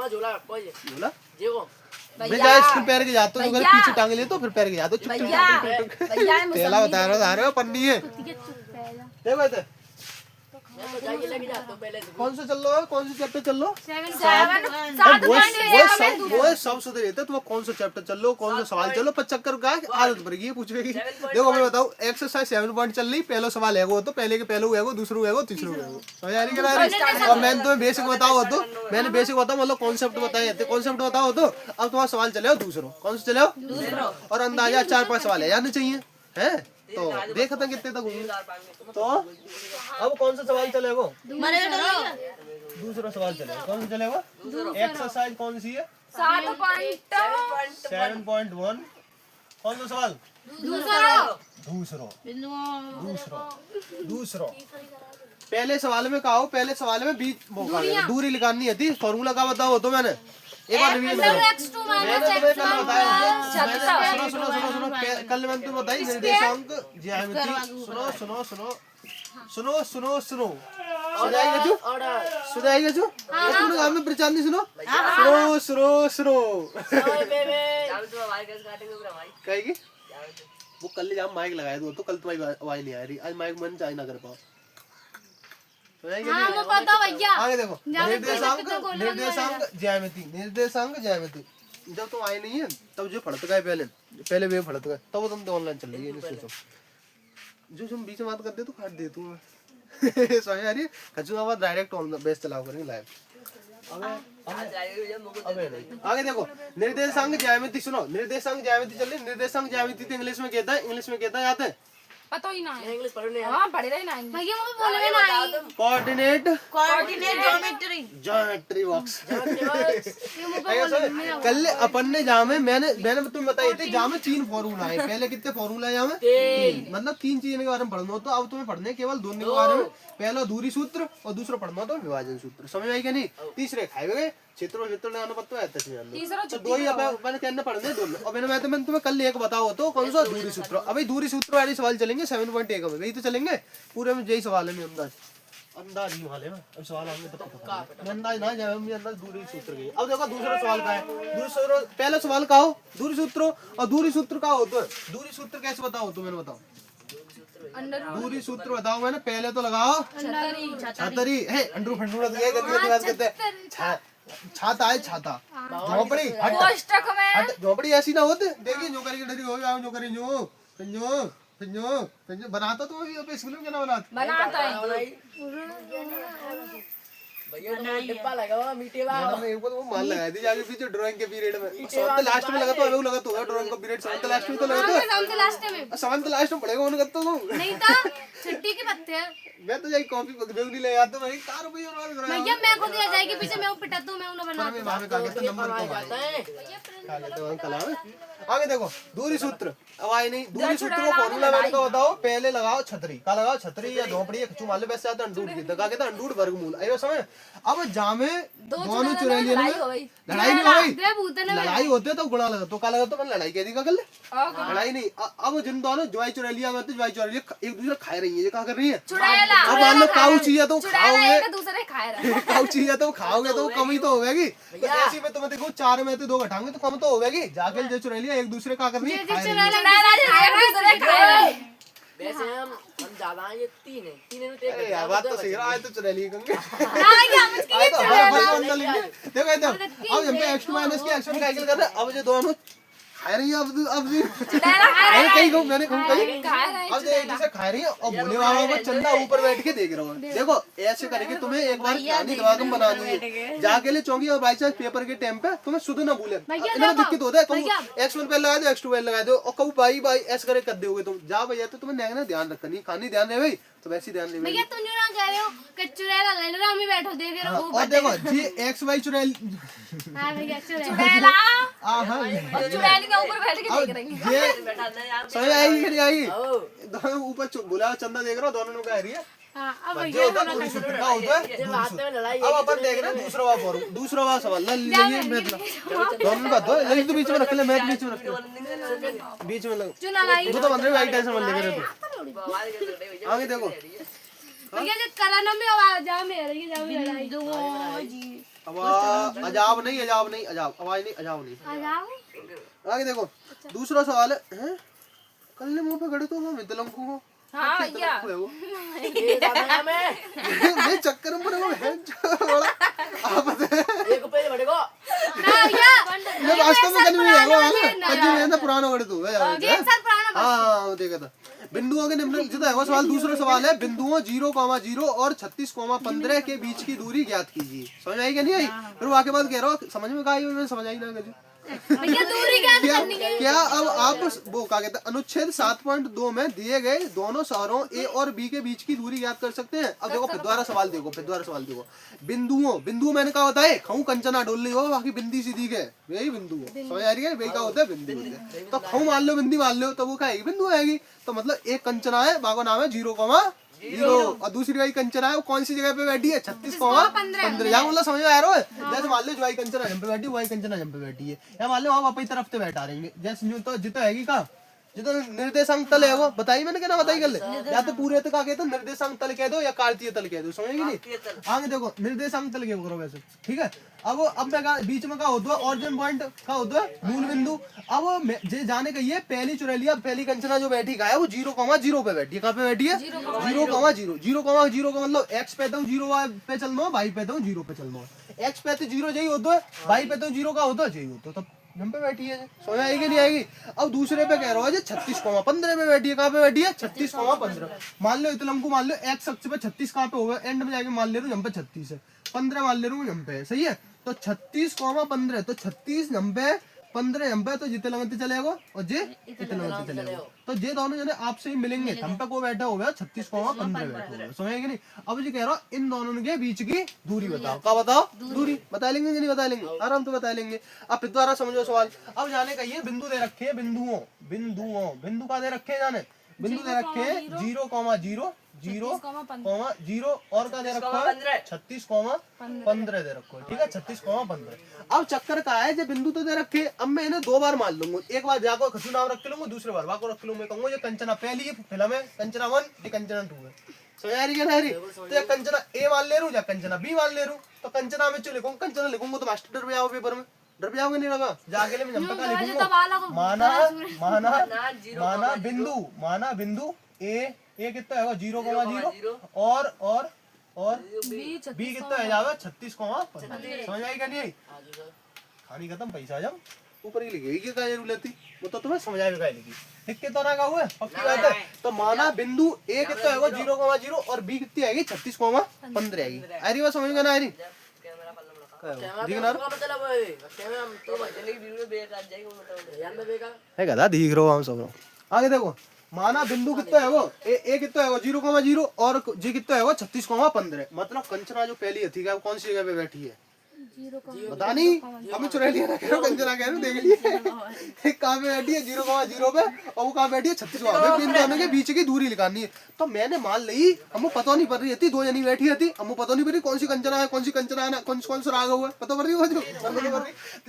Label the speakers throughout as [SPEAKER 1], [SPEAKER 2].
[SPEAKER 1] झूला
[SPEAKER 2] झूला
[SPEAKER 1] देखो
[SPEAKER 2] भैया इसके पैर के जाते हो, अगर पीछे टांग ले तो फिर पैर के जाते हो।
[SPEAKER 3] भैया
[SPEAKER 2] पहला बता रहे हो पन्नी है। देखो इधर
[SPEAKER 1] मैं तो जाके लेके जाता हूँ पहले से।
[SPEAKER 2] कौन सा चल लो, कौन सा चैप्टर चल लो? वो सब सुधे रहते। तुम कौन सा चैप्टर चल लो, कौन सा सवाल चलो, 5 चक्कर का आदत पड़ेगी पूछने की। देखो मैं बताऊं, एक्सरसाइज 7 पॉइंट चल रही। पहला सवाल है वो तो पहले के पहलू है वो, दूसरा है वो, तीसरा है वो। समझ आ रही है? और मैंने तुम्हें बेसिक बताओ तो, मैंने बेसिक बताओ मतलब कॉन्सेप्ट बताए थे, कॉन्सेप्ट बताओ तो। अब तुम्हारा सवाल चले दूसरा, कौन सा चले? और अंदाजा 4-5 सवाल है, याद चाहिए है तो देखा था कितने तक होंगे। तो अब कौन सा सवाल चले वो? दूसरा सवाल चले। कौन सा चले वो? एक्सरसाइज कौन सी है? 7.1। कौन सा सवाल? दूसरा। पहले सवाल में कहा हो, पहले सवाल में बीच दूरी निकालनी थी। फॉर्मूला का बताओ तो मैंने एक बार रिवीजन करो। मैंने कल बताया, सुनो कल मैंने तुम्हें बताई निर्देशांक ज्यामिति। सुनो सुनाइएगा जो तुमने काम में प्रचार नहीं सुनो। सुनो कहेगी वो कल जब माइक लगाया दो तो कल तुम्हारी आवाज नहीं आ रही, आज माइक मन चाहे ना कर पाओ। आगे देखो निर्देशांक ज्यामिति। जब तुम आए नहीं है तब जो फड़त गए पहले वे फड़त गए तब तुम ऑनलाइन चल रही है। सोचो जो तुम बीच में बात करते तो काट दे तू समझ आ रही है? खचू आवाज डायरेक्ट ऑन बेस चलाओ करेंगे लाइव। आगे देखो निर्देशांक ज्यामिति। सुनो निर्देशांक ज्यामिति चल रही। निर्देशांक ज्यामिति तो इंग्लिश में कहता है आते हैं
[SPEAKER 3] पता ही ना है।
[SPEAKER 1] इंग्लिश पढ़ने
[SPEAKER 3] हां पढ़े रहे ना
[SPEAKER 4] भैया मुझे बोलने ना आई।
[SPEAKER 2] Coordinate geometry box. कल अपन ने जामे मैंने तुम्हें बताई थी जामे 3 फॉर्मूला है। पहले कितने फॉर्मूला है जामे? 3। मतलब 3 चीजों के बारे में पढ़ना हो तो अब तुम्हें पढ़ने केवल दोनों के बारे में। पहला दूरी सूत्र और दूसरा पढ़ना तो विभाजन सूत्र। समझ आई क्या नहीं? तीसरे खाए क्षेत्रों अनुपात है तो दो ही मैंने कहना पढ़ने दोनों। और मैंने तुम्हें कल एक बताओ तो कौन सा? दूरी सूत्र। अभी दूरी सूत्र वाले सवाल चलेंगे 7.1 में, यही तो चलेंगे पूरे में। यही सवाल है अंदाज नहीं वाले में। अब सवाल हमें पता अंदाज ना जाए हम अंदाज दूरी सूत्र की। अब देखो दूसरा सवाल का है। दूसरा सूत्र पहला सवाल का हो दूरी सूत्र और दूरी सूत्र का हो तो दूरी सूत्र कैसे बताओ तो मैंने बताओ दूरी सूत्र बताओ। मैंने पहले तो लगाओ छतरी है अंडरू फंडू छाता है छाता। झोपड़ी झोपड़ी ऐसी ना होते। देखिए जो करेंगे डरी हो जो करेंगे जो बनाता तो स्कूल में क्या बनाता है
[SPEAKER 1] भैया तो डिब्बा लगा हुआ मीठे वाला।
[SPEAKER 2] मैंने एक बार वो मान लगाई थी जाके पीछे ड्राइंग के पीरियड में। सेवंथ लास्ट में लगा तो अभी लगा तो ड्राइंग का पीरियड सेवंथ लास्ट में तो लगा तो सेवंथ लास्ट में पड़ेगा उन्हें करता हूं
[SPEAKER 4] नहीं था छुट्टी के पत्ते।
[SPEAKER 2] मैं तो जाई कॉपी पकड़ नहीं ले आता भाई कार रुपए और
[SPEAKER 4] भैया मैं खुद आ जाएगी पीछे मैं पिटा दूं मैं उन्हें बना
[SPEAKER 2] दूं। वहां का नंबर तो
[SPEAKER 1] जाता है
[SPEAKER 2] खा लेते हैं कलाम। आगे देखो दूरी सूत्र। अब आए नहीं दूरी सूत्र को फॉर्मूला मैंने का बताओ। पहले लगाओ छतरी का लगाओ छतरी या झोपड़ी या कचू माले वैसे आता अंडूड की दगा के अंडूड वर्गमूल आयो समझ। अब जामे दोनों चुरालियन में लड़ाई नहीं हुई। लड़ाई होते तो गुणा लगा तो का लगा तो मैंने लड़ाई कह दी का कर ले लड़ाई नहीं। अब जिन दोनों ज्वाई चुरालिया में तो ज्वाई चुरालिया एक दूसरे खा रही है। ये क्या कर रही है? अब मान लो काऊ चाहिए तो खाओगे काऊ चाहिए तो खाओगे तो कमी तो होगी। तो ऐसी में तुम्हें देखो 4 में तो 2 घटाओगे तो कम तो होगी। जाके जो चुरालिया एक दूसरे का कर रही है
[SPEAKER 1] वैसे हम ज्यादा हैं। ये 3 है।
[SPEAKER 2] अरे यार बात तो सही है। आज तो चुरालिया करेंगे आज तो हर भाई कौन चलेंगे। देखो अब हम पे x2 - की x1 का एंगल कर रहे हैं। अब ये दोनों खा रही है। अब कहीं कहूं मैंने कहूं कहीं अब एक दूसरे खा रही है। और भोले बाबा को चंदा ऊपर बैठ के देख रहा हूँ। देखो ऐसे करके तुम्हें एक बार कहानी दिमाग में बनानी है। जाके ले चौंकी और बाई चांस पेपर के टाइम पे तुम्हें शुद्ध ना भूले। इन्हें दिक्कत होता है। कहूँ x1 पहले लगा दो x2 पहले लगा दो और कहूँ बाई ऐसे करे कर दोगे तुम जा भैया। तो तुम्हें ना ध्यान रखना नहीं खानी ध्यान रहे भाई तो वैसे ध्यान रहे
[SPEAKER 4] भैया तुम जो ना कह रहे हो कि चुड़ैला ले लो हम ही बैठो देख रहे हो।
[SPEAKER 2] और देखो जी xy चुड़ैल
[SPEAKER 4] हां भैया चुड़ैला
[SPEAKER 2] हां
[SPEAKER 3] चुड़ैल के ऊपर बैठ के देख रहे हैं।
[SPEAKER 2] ये सही आएगी कि नहीं आएगी? दोनों ऊपर बुला चंदा देख रहा हो दोनों में कह रही है।
[SPEAKER 4] हां अब
[SPEAKER 2] भैया होता है दूरी सूत्र का होता है। अब अपन देख रहे हैं दूसरा वाला सवाल ले लीजिए। मैथ दोनों बात दो लेकिन तो बीच में रख ले। मैथ बीच में रख ले बीच में लग वो तो बंदे वाइट टेंशन मत लेके तो आगे देखो
[SPEAKER 4] भैया जो कलाना में आवाज जा में रही जा में लड़ाई दो जी
[SPEAKER 2] अब अजाब नहीं, अजाब नहीं, अजाब आवाज नहीं, अजाब नहीं।
[SPEAKER 4] आ जाओ।
[SPEAKER 2] आगे देखो दूसरा सवाल है, कल ने मुंह पे गड़े तो मैं वितलंकु को
[SPEAKER 3] हाँ भैया
[SPEAKER 1] ये दादा मैं
[SPEAKER 2] मैं चक्कर में पड़ गया बड़ा आप
[SPEAKER 1] एक पेज बढ़ेगा।
[SPEAKER 2] मैं वास्तव में कल नहीं आया वाला आज मैं ना पुराना गड़े तो
[SPEAKER 4] एक साल पुराना
[SPEAKER 2] हां वो देखा था। बिंदुओं के निम्नलिखित है वो सवाल। दूसरा सवाल है, बिंदुओं 0,0 और 36,15 के बीच की दूरी ज्ञात कीजिए। समझ आई क्या नहीं आई? फिर वो आके बाद कह रहा हूँ समझ में कहा मैंने समझ आई ना कभी।
[SPEAKER 4] भैया दूरी क्या
[SPEAKER 2] क्या
[SPEAKER 4] करनी है?
[SPEAKER 2] क्या अब आप वो क्या कहते हैं अनुच्छेद 7.2 में दिए गए दोनों शहरों ए और बी के बीच की दूरी ज्ञात कर सकते हैं। अब देखो फिर दोबारा सवाल देखो, फिर दोबारा सवाल देखो। बिंदु मैंने कहा होता है खाऊ कंचना डोल हो बाकी बिंदी सीधी के यही बिंदु हो। समझ आ रही है? वही का होता है बिंदु होता है। तो खाऊ मान लो बिंदी मान लो तो वो कहेगी बिंदु आएगी। तो मतलब एक कंचना है बाको नाम है 0,0 और दूसरी वाली कंचना है वो कौन सी जगह पे बैठी है 36,15। यहाँ मतलब समझ में आ रहा है? जैसे मान लो जो वाली कंचना जम पे बैठी वाली कंचना जम पे बैठी है, या मान लो हम अपनी तरफ से बैठा रहेंगे। जैसे जो तो जितो हैगी का जितो निर्देशांक तल है वो बताई मैंने क्या ना बताई कर या तो पूरे तक आगे तो निर्देशांक तल कह दो या कार्तीय तल कह दो। समझेगी नहीं? आगे देखो निर्देशांक तल क्या करो वैसे ठीक है। अब मैं बीच में का होता है ऑरिजिन पॉइंट का होता है मूल बिंदु। अब जे जाने का ये पहली चुरेलिया पहली कंचना जो बैठी का है वो 0,0 पे बैठी है। कहाँ पे बैठी है 0,0 0,0 का मतलब x पे तो 0 पे चलना y पे तो 0 पे चलना। x पे तो 0 यही होता है y पे तो 0 का होता है यही होता है। तब हम पे बैठी है समझ आएगी नहीं आएगी? अब दूसरे पे कह रहा है 36,15 पे बैठी है। कहाँ पे बैठी है 36,15। मान लो इतना हमको मान लो x अक्ष पे 36 कहाँ पे होगा एंड में जाके मान ले रहा हूँ हम पे 36 है 15 मान ले रहा हूँ हम पे सही है। तो 36,15 तो 36 नंबे 15 नंबे तो जितने लगते चलेगा और जे इतने लगते चलेगा। तो जे दोनों जने आपसे ही मिलेंगे। हम पे को बैठा होगा 36,15 बैठा होगा। समझेंगे नहीं? अब जी कह रहा हूँ इन दोनों के बीच की दूरी बताओ। क्या बताओ? दूरी बता लेंगे नहीं बता लेंगे? आराम तो बता लेंगे। अब फिर दोबारा समझो सवाल। अब जाने का ये बिंदु दे रखे बिंदु का दे रखे जाने बिंदु दे रखे 0,0 0,0 और का दे रखा है 36,15 दे रखो ठीक है 36,15। अब चक्कर का है जो बिंदु तो दे रखे। अब मैं इन्हें दो बार मान लूंगा। एक बार जाको खसू नाम रख लूंगा दूसरे बार वाको रख लूंगा। मैं कहूंगा ये कंचना पहली फिल्म है कंचना 1 ये कंचना 2 है। समझ आ रही है ना? तो ये कंचना ए मान ले रू या कंचना बी मान ले रू। तो कंचना में चलो लिखूंगा कंचना लिखूंगा तो मास्टर डर जाओ पेपर में डर भी जाओगे नहीं लगा जाके ले मैं जंप का लिखूंगा माना बिंदु ए कितना है 0,0 और बी कितना है जाएगा 36,15। समझ आई क्या नहीं आई? खानी खत्म पैसा जब ऊपर ही लिखेगी क्या जरूर लेती वो तो तुम्हें समझ आएगा लिखी लिख के तो ना का हुआ पक्की बात है। तो माना बिंदु ए कितना है 0,0 और बी कितनी आएगी 36,15 आएगी। अरे बात समझ में ना आ रही है गधा दिख रहा हम सब। आगे देखो माना बिंदु कितना है वो ए कितना है 0,0 और जी कितना है 36,15। मतलब कंचना जो पहली थी क्या कौन सी जगह पे बैठी है पता नहीं। हम चुरा लिया ना कह कंचना कह देख लिए कहाँ पे बैठी है 0,0 पे और वो कहाँ बैठी है 36,15 पे। इन दोनों के बीच की दूरी निकालनी है। तो मैंने मान ली हमको पता नहीं पड़ रही थी दो जनी बैठी थी हमको पता नहीं पड़ रही कौन सी कंचना है कौन सी कंचना है कौन सा राग हुआ है पता पड़ रही तो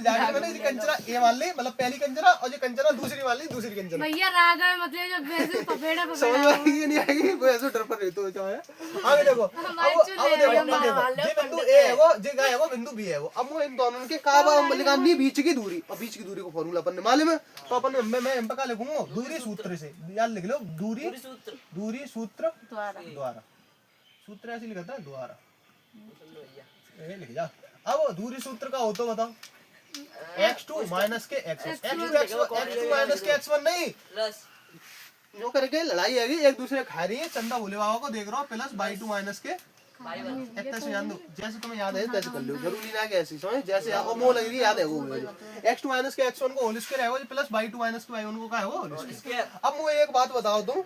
[SPEAKER 2] जाके मैंने कंचना ए मान ली मतलब पहली कंचना और जो कंचना दूसरी मान ली दूसरी कंचना।
[SPEAKER 4] भैया राग है मतलब जब वैसे पपेड़ा
[SPEAKER 2] समझ आएगी नहीं आएगी वो ऐसे डर पर रहते हो चाहे। आगे देखो अब देखो ये बिंदु ए है वो जे का है वो बिंदु बी है वो। अब वो इन दोनों के का निकालनी है बीच की दूरी और बीच की दूरी को फॉर्मूला अपन ने मालूम है। तो अपन मैं एम पे का लिखूंगा दूरी सूत्र से याद लिख लो दूरी सूत्र द्वारा सूत्र ऐसे लिखा था द्वारा ये लिख जा। अब दूरी सूत्र का हो तो बताओ x2 माइनस के x1 x2 माइनस के x1 नहीं जो करके लड़ाई आएगी एक दूसरे खा रही है चंदा भोले बाबा को देख रहा हूँ प्लस y2 माइनस के से जान दो जैसे तुम्हें याद है तैसे कर लो जरूरी ना कि ऐसी समझ जैसे वो लग रही है याद है वो x2 माइनस के x1 को होल स्क्वायर है वो प्लस y2 माइनस के y1 को का है वो होल स्क्वायर। अब मुझे एक बात बताओ तुम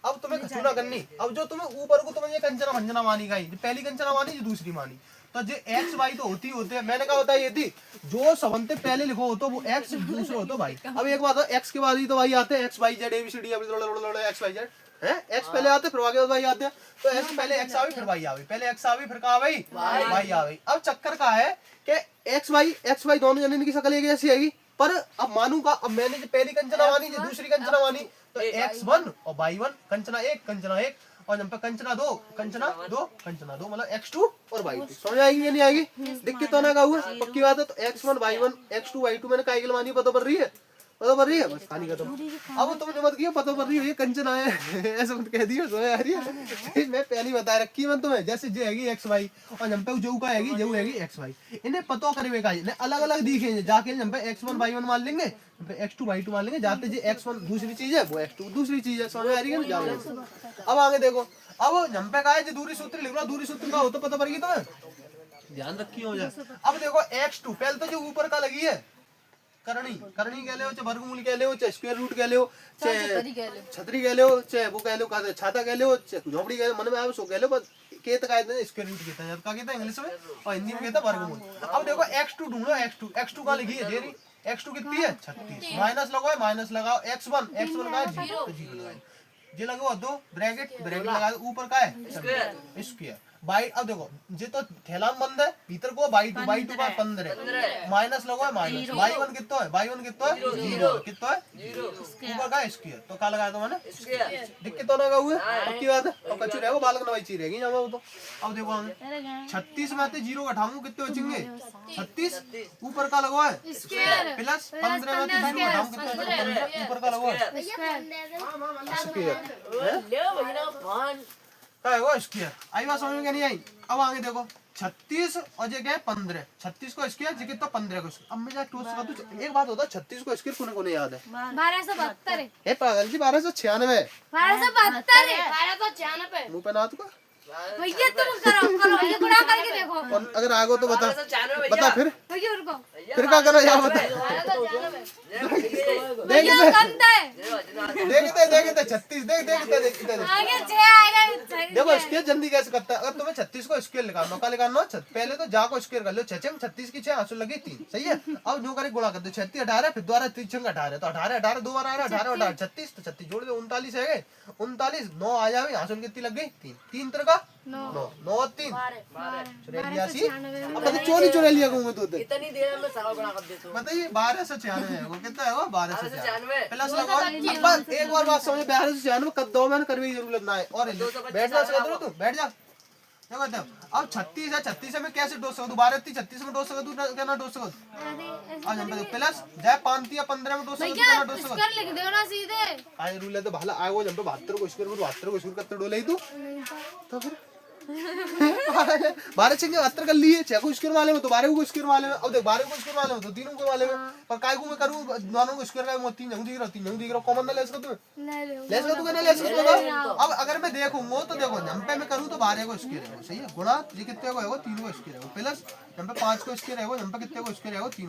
[SPEAKER 2] अब तुम्हें खचूना करनी अब जो तुम्हें ऊपर को तुम्हें ये कंचना भंजना मानी गई पहली कंचना मानी जो दूसरी मानी तो जो एक्स वाई तो होती होते हैं। मैंने कहा होता है ये थी जो सबंते पहले लिखो हो तो वो एक्स दूसरे हो तो भाई। अब एक बात एक्स के बाद ही तो भाई आते हैं X Y Z ABCD X Y Z है एक्स पहले आते फिर आगे भाई आते हैं। तो एक्स पहले एक्स आवी फिर वाई आवी पहले एक्स आवी फिर कहा भाई वाई आवी। अब चक्कर का है कि एक्स वाई दोनों जने की शक्ल एक जैसी आएगी पर अब मानूंगा अब मैंने जो पहली कंचना मानी जो दूसरी कंचना मानी तो x1 और y1 कंचना एक और यहाँ पे कंचना दो मतलब x2 और y2 समझ आएगी या नहीं आएगी? दिक्कत तो ना का हुआ पक्की बात है। तो x1 y1 x2 y2 मैंने काय के लिए मानी पता पड़ रही है बस कहानी खत्म। अब तुमने मत किया पता पड़ रही है ये कंचन आया ऐसे मत कह दियो समझ आ रही है। मैं पहले ही बता रखी मैं तुम्हें जैसे जे हैगी एक्स वाई और जब पे जो का हैगी जो हैगी एक्स वाई इन्हें पतो करे का इन्हें अलग अलग दिखेंगे जाके जब पे x1 y1 मान लेंगे x2 y2 मान लेंगे जाते जे x1 दूसरी चीज है वो x2 दूसरी चीज है समझ आ रही है ना। अब आगे देखो अब जब पे का है जो दूरी सूत्र लिख रहा दूरी सूत्र का हो तो पता पड़ गई तुम्हें ध्यान रखी हो जाए। अब देखो x2 पहले तो जो ऊपर का लगी है करनी कह ले चाहे वर्गमूल कह ले चाहे स्क्वायर रूट कह ले चाहे छतरी कह ले चाहे वो कह लो छाता कह ले चाहे झोपड़ी कह लो मन में आवे सो कह लो बस केत का है स्क्वायर रूट कहता है का कहता है इंग्लिश में और हिंदी में कहता है वर्गमूल। अब देखो x2 ढूंढो x2 का लिखी है जेरी x2 कितनी है 36 माइनस लगाओ x1 का 0 लगाओ जे लगाओ दो ब्रैकेट लगा दो ऊपर का है स्क्वायर बाई। अब देखो ये तो थैला में बंद है भीतर को y2 का 15 माइनस लगो है माइनस y1 कितना है 0 कितना है ऊपर का स्क्वायर तो का लगाया तो मैंने दिक्कत तो ना का हुआ पक्की बात है। और कच्चू रहेगा बालक नवाई चीज रहेगी जब तो। अब देखो हमें 36 में आते 0 घटाऊंगा कितने बचेंगे 36 ऊपर का लगवा है प्लस 15 में 0 घटाऊंगा कितने ऊपर का लगवा है स्क्वायर है वो स्क्वायर। आई बात समझ में नहीं आई? अब आगे देखो 36 और ये क्या है 15 36 को स्क्वायर जी कितना 15 को अब मैं जा टूस का तो एक बात होता 36 को स्क्वायर कोने याद है
[SPEAKER 4] 1272
[SPEAKER 2] है पागल जी 1296
[SPEAKER 4] 1292
[SPEAKER 2] मुंह पे ना तो
[SPEAKER 4] भैया तुम करो ये गुणा करके देखो
[SPEAKER 2] और अगर आगो तो बता फिर
[SPEAKER 4] भैया रुको
[SPEAKER 2] फिर क्या करो यार बता देखते 36 देखते
[SPEAKER 4] आगे 6 आएगा
[SPEAKER 2] देखो स्क्वायर जल्दी कैसे करता है। अगर तुम्हें 36 को स्क्वायर निकालना का निकालना पहले तो जा को स्क्वायर कर लो 36 की 6 आंसू लगी 3 सही है। अब जो करे गुणा कर दो 36 18 फिर दोबारा 3 18 तो 18 दो बार आ रहा 18 36 तो 36 जोड़ दो 39 है 39 9 आ जाए आंसू कितनी लग गई 3 3 का 9 3 84 अब तो चोरी लिया कहूंगा तो
[SPEAKER 1] इतनी देर में सारा गुणा कर देते हो
[SPEAKER 2] बताइए 1296 है वो कितना है वो 1296 प्लस लगाओ एक बार बात समझ 1296 कर दो मैंने करने की जरूरत ना है और बैठ जा सकते तू बैठ जा क्या कहते हैं। अब 36 है 36 में कैसे डोस सकते 12 36 में डोस सकते क्या ना डोस सकते आज हम प्लस जाए 5 या 15 में डोस सकते क्या ना डोस सकते
[SPEAKER 4] कर लिख दो ना सीधे
[SPEAKER 2] आई रूल है तो भला आए वो जब 72 को स्क्वायर 72 को स्क्वायर करते डोले ही तो फिर 12 छंगे 72 कर लिए 6 को स्क्वायर वाले में तो 12 को स्क्वायर वाले में अब देख 12 को स्क्वायर वाले में तो 3 को वाले में पर काय को मैं करूं दोनों को स्क्वायर का मैं 3 जंग दिख रहा कॉमन ना लेस कर तू लेस कर तू कहना लेस कर। अब अगर मैं देखूंगा तो देखो नंपे में करूं तो 12 को स्क्वायर है सही है गुणा ये कितने को है 3 को स्क्वायर है प्लस नंपे 5 को स्क्वायर है नंपे कितने को स्क्वायर है 3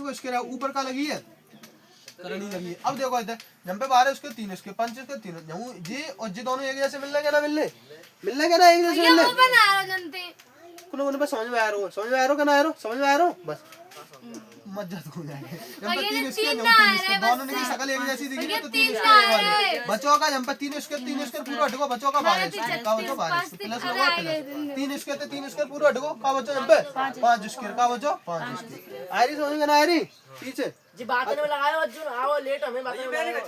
[SPEAKER 2] को स्क्वायर है ऊपर का लगी है करनी लगी है। अब देखो इधर नंपे 12 उसके 3 उसके 5 उसके 3 जाऊं ये और ये दोनों एक जैसे मिलने क्या ना एक जैसे मिलने
[SPEAKER 4] वो बना रहा जनते
[SPEAKER 2] कुछ बस समझ में आ रहा हूं बस मज्जा हो जाएगी जब 3 इसके दोनों की शक्ल एक जैसी दिखी तो 3 इसके वाले बच्चों का जब 3 इसके पूरा हटको बच्चों का 12 का बच्चों 12 प्लस लगा प्लस 3 इसके पूरा हटको का बच्चों जब 5 इसके का बच्चों 5 इसके आयरी समझ में ना आयरी पीछे
[SPEAKER 1] जी बात में लगाओ अर्जुन आओ लेट हमें बात में तुम्हारी के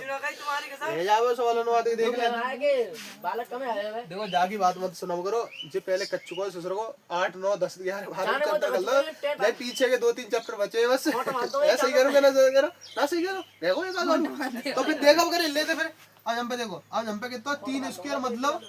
[SPEAKER 1] साथ
[SPEAKER 2] ले जाओ सवाल अनुवाद देख ले
[SPEAKER 1] आगे बालक कम आए हुए
[SPEAKER 2] देखो जाकी बात मत सुनाओ करो जे पहले कच्चू को ससुर को 8 9 10 11 12 चैप्टर कर लो ले पीछे के 2 3 चैप्टर बचे हैं बस ऐसे ही करो ना सही करो देखो ये का तो फिर देखो करे लेते फिर आज हम पे देखो आज हम पे कितना 3 स्क्वायर मतलब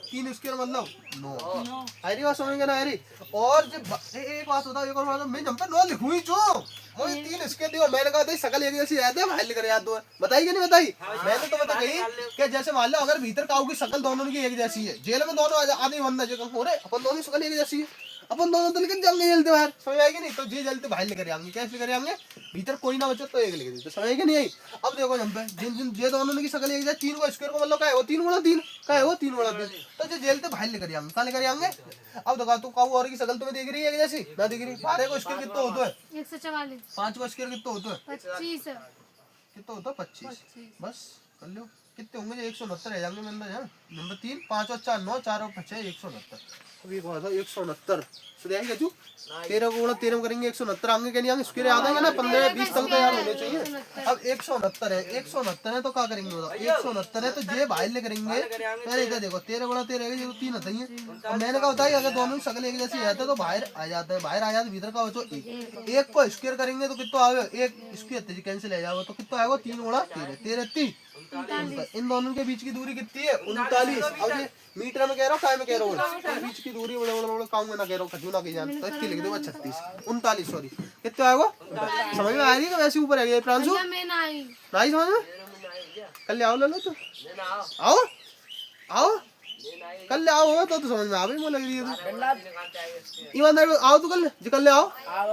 [SPEAKER 2] 9 आरी बात समझ गए ना आरी। और जब एक बात होता है एक और बात मैं जब पे 9 लिखूं ही जो मुझे 3 स्क्वायर दियो मैंने कहा था शकल एक जैसी याद है भाई लेकर याद दो बताई कि नहीं बताई मैंने तो बता कही कि जैसे मान लो अगर भीतर काऊ की शकल दोनों की एक जैसी है जेल में दोनों आदमी बंदा जो हो रहे अपन दोनों की शकल एक जैसी है अपन दोनों तो लेकिन जल नहीं जलते बाहर समझ आएगी नहीं तो जे जलते बाहर लेकर आएंगे कैसे लेकर आएंगे भीतर कोई ना बचे तो एक लेकर देते समझ आएगी नहीं आई। अब देखो जब पे जिन जे दोनों की शकल एक जैसी 3 को स्क्वायर को मतलब का है वो 3 गुणा 3 का है वो 3 गुणा 3 तो जे जेलते बाहर लेकर आएंगे कहां लेकर आएंगे। अब देखो तू काऊ और की शकल तुम्हें दिख रही है एक जैसी ना दिख रही 12 को स्क्वायर कितना होता है
[SPEAKER 4] 144
[SPEAKER 2] 5 को स्क्वायर कितना होता है
[SPEAKER 4] 25
[SPEAKER 2] कितना होता है 25 बस कर लो कितने होंगे? 169 रह जाएंगे मेरे यहाँ। नंबर 3 5 और 4 9 4 और 5 169। अभी कौन सा 169 सुधेंगे चू 13 को 13 करेंगे 169 आएंगे क्या नहीं आएंगे? स्क्वायर याद आएगा ना 15 20 तक तो याद होने चाहिए। अब 169 है 169 है तो क्या करेंगे? 169 है तो जे बाहर ले करेंगे। पहले इधर देखो 13 गुणा 13 है, 3 होता ही है। अब मैंने कहा बताइए अगर दोनों शक्ल एक जैसी है तो बाहर आ जाता है, बाहर आ जाता है भीतर का बचो एक को स्क्वायर करेंगे तो कितना आएगा? एक स्क्वायर कैंसिल हो जाएगा तो कितना आएगा? 3 गुणा 13 13 3 इन दोनों के बीच की दूरी कितनी है? 39। अब ये मीटर में कह रहा हूँ काय में कह रहा हूँ? बीच की दूरी बड़ा काउंट में ना कह रहा हूँ, खजू ना कही जान तो इसकी लिख दो 36 39 सॉरी कितना आएगा? समझ में आ रही है? वैसे ऊपर आ गया प्रांशु नहीं समझ में? कल ले आओ ले लो तो आओ आओ कल ले आओ तो समझ में आ गई। मुझे लग रही है ईमानदारी आओ तो कल ले आओ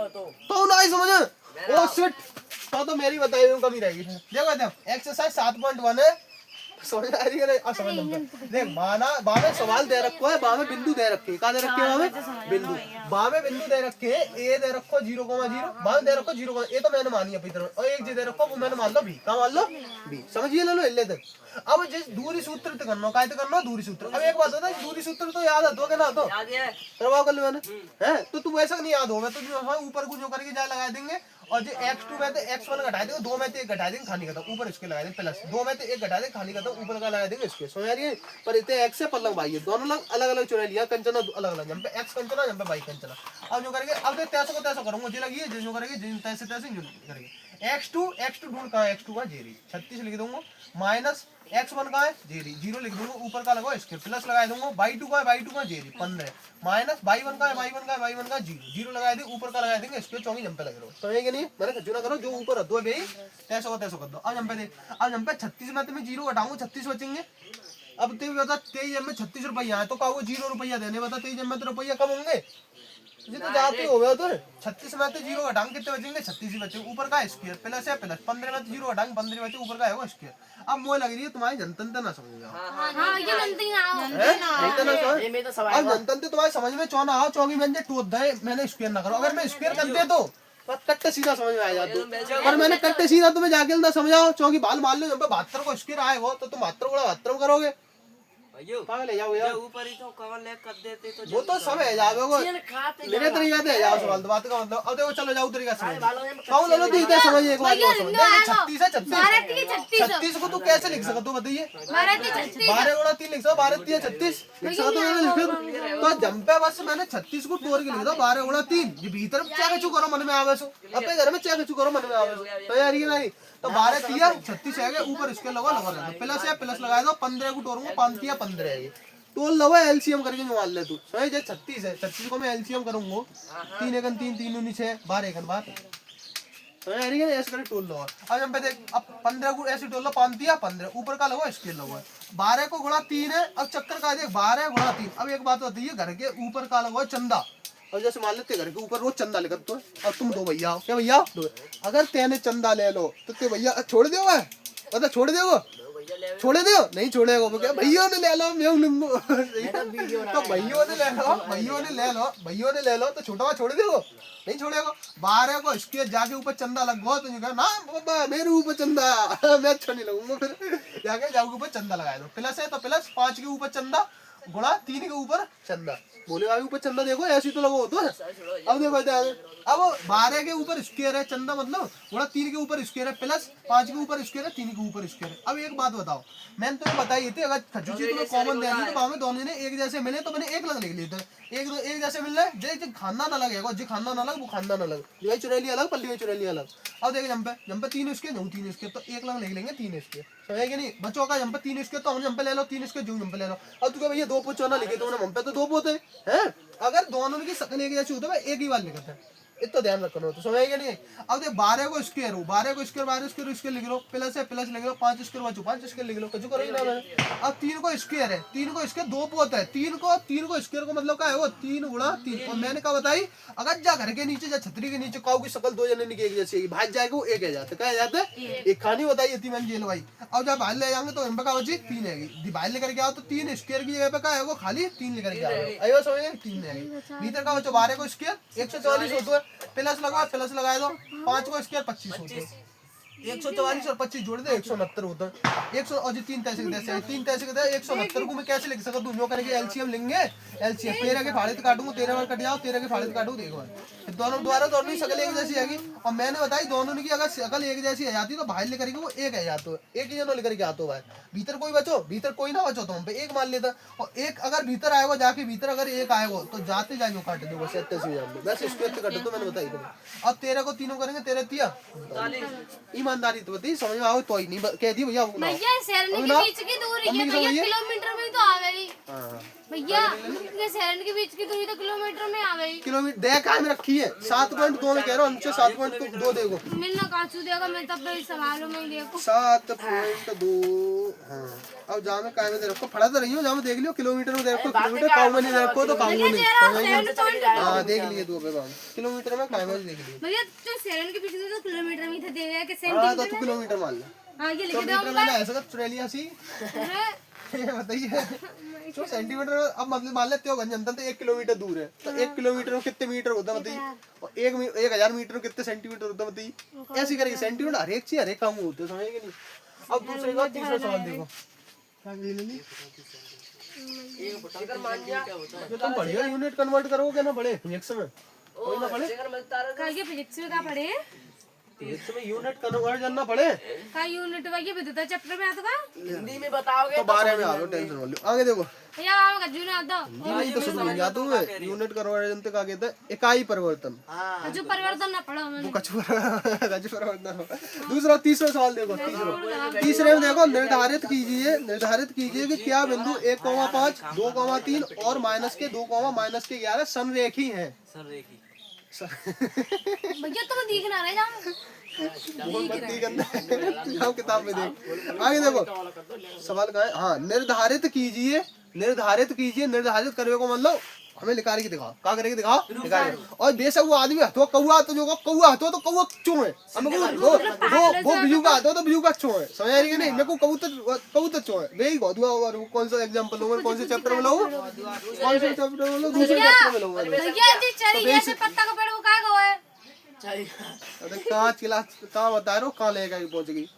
[SPEAKER 2] तो नहीं समझ। ओ शिट तो मेरी बताई हुई कमी रहेगी। देखो देखो एक्सरसाइज 7.1 है, समझ आ रही है? समझ देख बामे सवाल दे रखो है, बामे बिंदु दे रखे, कहा दे रखे बामे बिंदु, बामे बिंदु दे रखे ए दे रखो 0,0, बामे दे रखो 0, ये तो मैंने मानी अपनी तरफ, और एक जी दे रखो वो मैंने मान लो बी, क्या मान लो बी, समझिए ले लो ले तक। अब जिस दूरी सूत्र करना काय करना दूरी सूत्र। अब एक बात होता है दूरी सूत्र तो याद है तो क्या ना तो करवाओ कर लो मैंने है तो तू ऐसा नहीं याद होगा तो ऊपर को जो करके जा लगा देंगे और जो x2 में से x1 घटा देंगे, 2 में से 1 घटा देंगे खाली का ऊपर इसके लगा देंगे प्लस, 2 में से 1 घटा देंगे खाली का ऊपर का लगा देंगे इसके। समझ आ रही है? पर इतने x से पल्लंग भाई है दोनों लोग अलग अलग चुरा लिया, कंचना अलग अलग, जब पे x कंचना जब पे y कंचना। अब जो करेंगे अब तो तैसे को तैसा करूंगा मुझे लगी है जो करेंगे तैसे तैसे करेंगे। x2 ढूंढ कहां है? x2 का जेरी 36 लिख दूंगा माइनस x1 का है जेरी 0 लिख दूंगा ऊपर का लगाओ इसके प्लस लगा दूंगा y2 का जेरी 15 माइनस y1 का 0 लगा दे ऊपर का लगा देंगे इसके चौकी जंप पे लग रहा हो। समझेंगे नहीं? मैंने खजूना करो जो ऊपर है दो भाई तैसा कर दो। अब जंप पे देख अब जंप पे 36 में तुम्हें 0 घटाऊंगा 36 बचेंगे। अब तेरे बता 23 में 36 रुपया है तो कहो 0 रुपया देने बता 23 में तो रुपया कम होंगे जी तो जाते हो गया तो 36 में तो 0 घटाएंगे कितने बचेंगे? 36 ही बचेंगे। ऊपर का स्क्वायर प्लस है प्लस 15 में तो 0 घटाएंगे 15 बचे ऊपर का है वो स्क्वायर। अब मुझे लग रही है तुम्हारी जनतंत्र ना समझ में अब जनतंत्र तुम्हारे समझ में चौना आओ चौकी मैंने टूट दे मैंने स्क्वायर ना करो। अगर मैं स्क्वायर कर दे तो कट्टे सीधा समझ में आ जाता पर मैंने कट्टे सीधा तुम्हें जाके ना समझाओ चौकी बाल मान लो जब 72 को स्क्वायर आए हो तो तुम 72 गुणा 72 करोगे पागल है जाओ यार ऊपर ही तो कवर ले कर देते तो वो तो सब है जाओगे मेरे तरीका से जाओ सवाल तो बात का मतलब। अब देखो चलो जाओ तरीका समझ कौन ले लो तो इधर समझ एक बार समझ 36 है 36 को तू कैसे लिख सकते हो बताइए? 12 गुणा 3 लिख सकते 12 3 36 लिख सकते हो तो जंपे बस मैंने 36 को तोड़ के लिख दो 12 गुणा 3 ये भीतर क्या कछु करो मन में आवे सो अपने घर में क्या कछु करो मन में आवे सो तो यार ये नहीं तो 12 3 36 है ऊपर इसके लगा प्लस है प्लस लगा दो 15 को तोड़ूंगा 5 3 15 है ये तो लवा एलसीएम करके जो मान ले तू समझ जे 36 है 36 को मैं एलसीएम करूंगा 3 1 3 3 19 6 12 1 12 समझ आ रही है ऐसे करके टोल लो। अब हम पे देख अब 15 को ऐसे टोल लो 5 3 15 ऊपर का लगो स्केल लगो 12 को गुणा 3 है। अब चक्कर का देख 12 गुणा 3। अब एक बात होती है घर के ऊपर का लगो चंदा और जैसे मान लेते घर के ऊपर रोज चंदा लेकर तो और तुम दो भैया क्या भैया दो अगर तेने चंदा ले लो तो ते भैया छोड़ दो मतलब छोड़ दोगे छोड़े दो नहीं छोड़ेगा वो क्या भैया ने ले लो मैं लूंगा तो भैया ने ले लो तो छोटा छोड़ दोगे नहीं छोड़ेगा। 12 को इसके जाके ऊपर चंदा लगवाओ तो ना बाबा मेरे ऊपर चंदा मैं अच्छा नहीं लगूंगा फिर जाके जाओगे ऊपर चंदा लगा दो प्लस है तो प्लस 5 के ऊपर चंदा गुणा 3 के ऊपर चंदा बोले भाई ऊपर चंदा देखो ऐसे तो लगो तो अब देखो अब 12 के ऊपर स्क्वायर है चंदा मतलब गुणा 3 के ऊपर स्क्वायर है प्लस 5 के ऊपर स्क्वायर है 3 के ऊपर स्क्वायर है। अब एक बात बताओ मैंने तुम्हें बताई थी अगर खजूची तुम्हें कॉमन दे दी तो हमें दोनों ने एक जैसे मिले तो मैंने एक लग लिख लिया एक जैसे मिल रहा है जो खानदान अलग है जो खानदान अलग वो खानदान अलग जो चुरैली अलग पल्ली चुरैली अलग। अब देखिए जंपे 3 इसके जो 3 इसके तो एक लग लिख लेंगे 3 इसके समझे कि नहीं बच्चों का जंपे 3 इसके तो हम जंपे ले लो 3 इसके जो जंपे ले लो। अब तुझे भैया 2 पोचो ना लिखे तो हम पे तो 2 पोते हैं अगर दोनों की शक्ल एक जैसी होता है एक ही बार लिखते हैं इतना ध्यान रखना तो समझेगा नहीं। अब देख 12 को स्क्वायर हो 12 को स्क्वायर लिख लो प्लस है प्लस लिख लो 5 स्क्वायर बचो 5 स्क्वायर लिख लो कुछ करो ना मैंने। अब 3 को स्क्वायर है 3 को स्क्वायर 2 पोत है 3 को स्क्वायर को मतलब क्या है वो 3 गुणा 3 और मैंने कहा बताई अगर जा घर के नीचे जा छतरी के नीचे काऊ की शक्ल 2 जने की एक जैसी भाग जाएगा वो एक है जाते क्या जाते एक खानी बताई थी मैंने जेल भाई। अब जब बाहर ले जाएंगे तो हम का बची 3 है बाहर लेकर के आओ तो 3 स्क्वायर की जगह पे क्या है वो खाली 3 लेकर के आओ आयो समझे 3 है भीतर का बच्चों 12 को स्क्वायर 144 होता है प्लस लगाओ दो 5 को स्क्वायर 25 होते हैं 144 और 25 जोड़ दे 169 होता है। 100 और जो 3 तैसे के 3 तैसे के 169 को मैं कैसे लिख सकता हूँ? जो करेंगे एलसीएम लेंगे, एलसीएम 13 के फाड़े काटूंगा, 13 बार कट जाओ, 13 के फाड़े काटूंगा, देखो फिर दोनों द्वारा दोनों ही शकल एक जैसी आएगी। और मैंने बताई दोनों की अगर शकल एक जैसी आ जाती तो बाहर लेकर वो एक आ जाता है, एक ही जनो लेकर के आता हो भाई। भीतर कोई बचो, भीतर कोई ना बचो तो हम पे एक मान लेता। और एक अगर भीतर आएगा जाके भीतर अगर एक आएगा तो जाते जाए काट दो बस, इतने से जान लो बस, इसको इतने काट दो, मैंने बताई तुम्हें। अब 13 को तीनों करेंगे, 13 तिया ईमानदारी तो बताइए, समझ में आओ तो ही नहीं कह दी भैया।
[SPEAKER 4] भैया शहरन के बीच की दूरी है भैया, किलोमीटर में तो आ गई भैया। ये शहरन के बीच की दूरी तो किलोमीटर में आ गई।
[SPEAKER 2] किलोमीटर देखा में रखी है 7.2 में कह रहा हूँ, 7.2 देखो
[SPEAKER 4] मिलना काचू देगा, मैं तब संभालो मैं देखो
[SPEAKER 2] 7.2। हाँ अब जहाँ में काय में दे रखो, फड़ा तो रही हो जहाँ में देख लियो, किलोमीटर में दे रखो, किलोमीटर काउ में नहीं रखो तो काउ में नहीं। हाँ देख लिए तू किलोमीटर में काय में देख लिए
[SPEAKER 4] भैया। तो शहरन के पीछे तो किलोमीटर में था दे गया कि
[SPEAKER 2] हाँ तो तू किलोमीटर मान ले।
[SPEAKER 4] हाँ ये लिख
[SPEAKER 2] किलोमीटर
[SPEAKER 4] दो
[SPEAKER 2] में ना ऐसा चुरेलिया सी बताइए जो सेंटीमीटर। अब मतलब मान लेते हो गंजन तो 1 किलोमीटर दूर है तो 1 किलोमीटर में कितने मीटर होता है बताइए, और 1000 मीटर में कितने सेंटीमीटर होता है बताइए। ऐसी करेगी सेंटीमीटर हर एक चीज हर एक काम होते समझेंगे नहीं। अब दूसरे का तीसरा सवाल देखो, जो तुम पढ़िए यूनिट कन्वर्ट करोगे ना बड़े फिजिक्स में, कोई ना पढ़े
[SPEAKER 4] फिजिक्स में क्या पढ़े?
[SPEAKER 2] फिजिक्स में यूनिट कन्वर्ट करना पड़े
[SPEAKER 4] का यूनिट भैया विद्युत चैप्टर में आता था,
[SPEAKER 1] हिंदी में बताओगे
[SPEAKER 2] तो 12 में आ लो, टेंशन मत लो। आगे देखो
[SPEAKER 4] भैया आम गज्जू ने आता
[SPEAKER 2] नहीं तो सुन नहीं जाता हूँ। यूनिट कन्वर्जन तो क्या कहते हैं? इकाई परिवर्तन।
[SPEAKER 4] जो परिवर्तन ना पढ़ा मैंने।
[SPEAKER 2] कछु परिवर्तन। दूसरा तीसरा सवाल देखो, तीसरे में देखो, निर्धारित कीजिए कि क्या बिंदु 1,5, 2,3 और -(-) के 2,(-) के 11 संरेखी हैं।
[SPEAKER 4] भैया तुम्हें दिखना रहे
[SPEAKER 2] जाओ किताब में देख। आगे देखो सवाल का है, हाँ निर्धारित कीजिए, निर्धारित करने को मतलब हमें लिखा के दिखाओ, क्या करेगी दिखाओ, और बेशक वो आदमी हथो कौआ तो जो कौआ हथो तो कौआ क्यों है, वो बिजू का हथो तो बिजू का क्यों है, समझ रही है नहीं? मेरे को कबूतर क्यों है वही बहुत हुआ। और कौन सा एग्जांपल लूंगा, कौन से चैप्टर में लूंगा, कौन से चैप्टर में लूंगा, दूसरे चैप्टर में लूंगा।
[SPEAKER 4] भैया जी चढ़िया से पत्ता का पेड़ वो काय गो है?
[SPEAKER 2] अरे कहाँ क्लास कहाँ बता रहे हो, कहाँ लेकर पहुंच गई?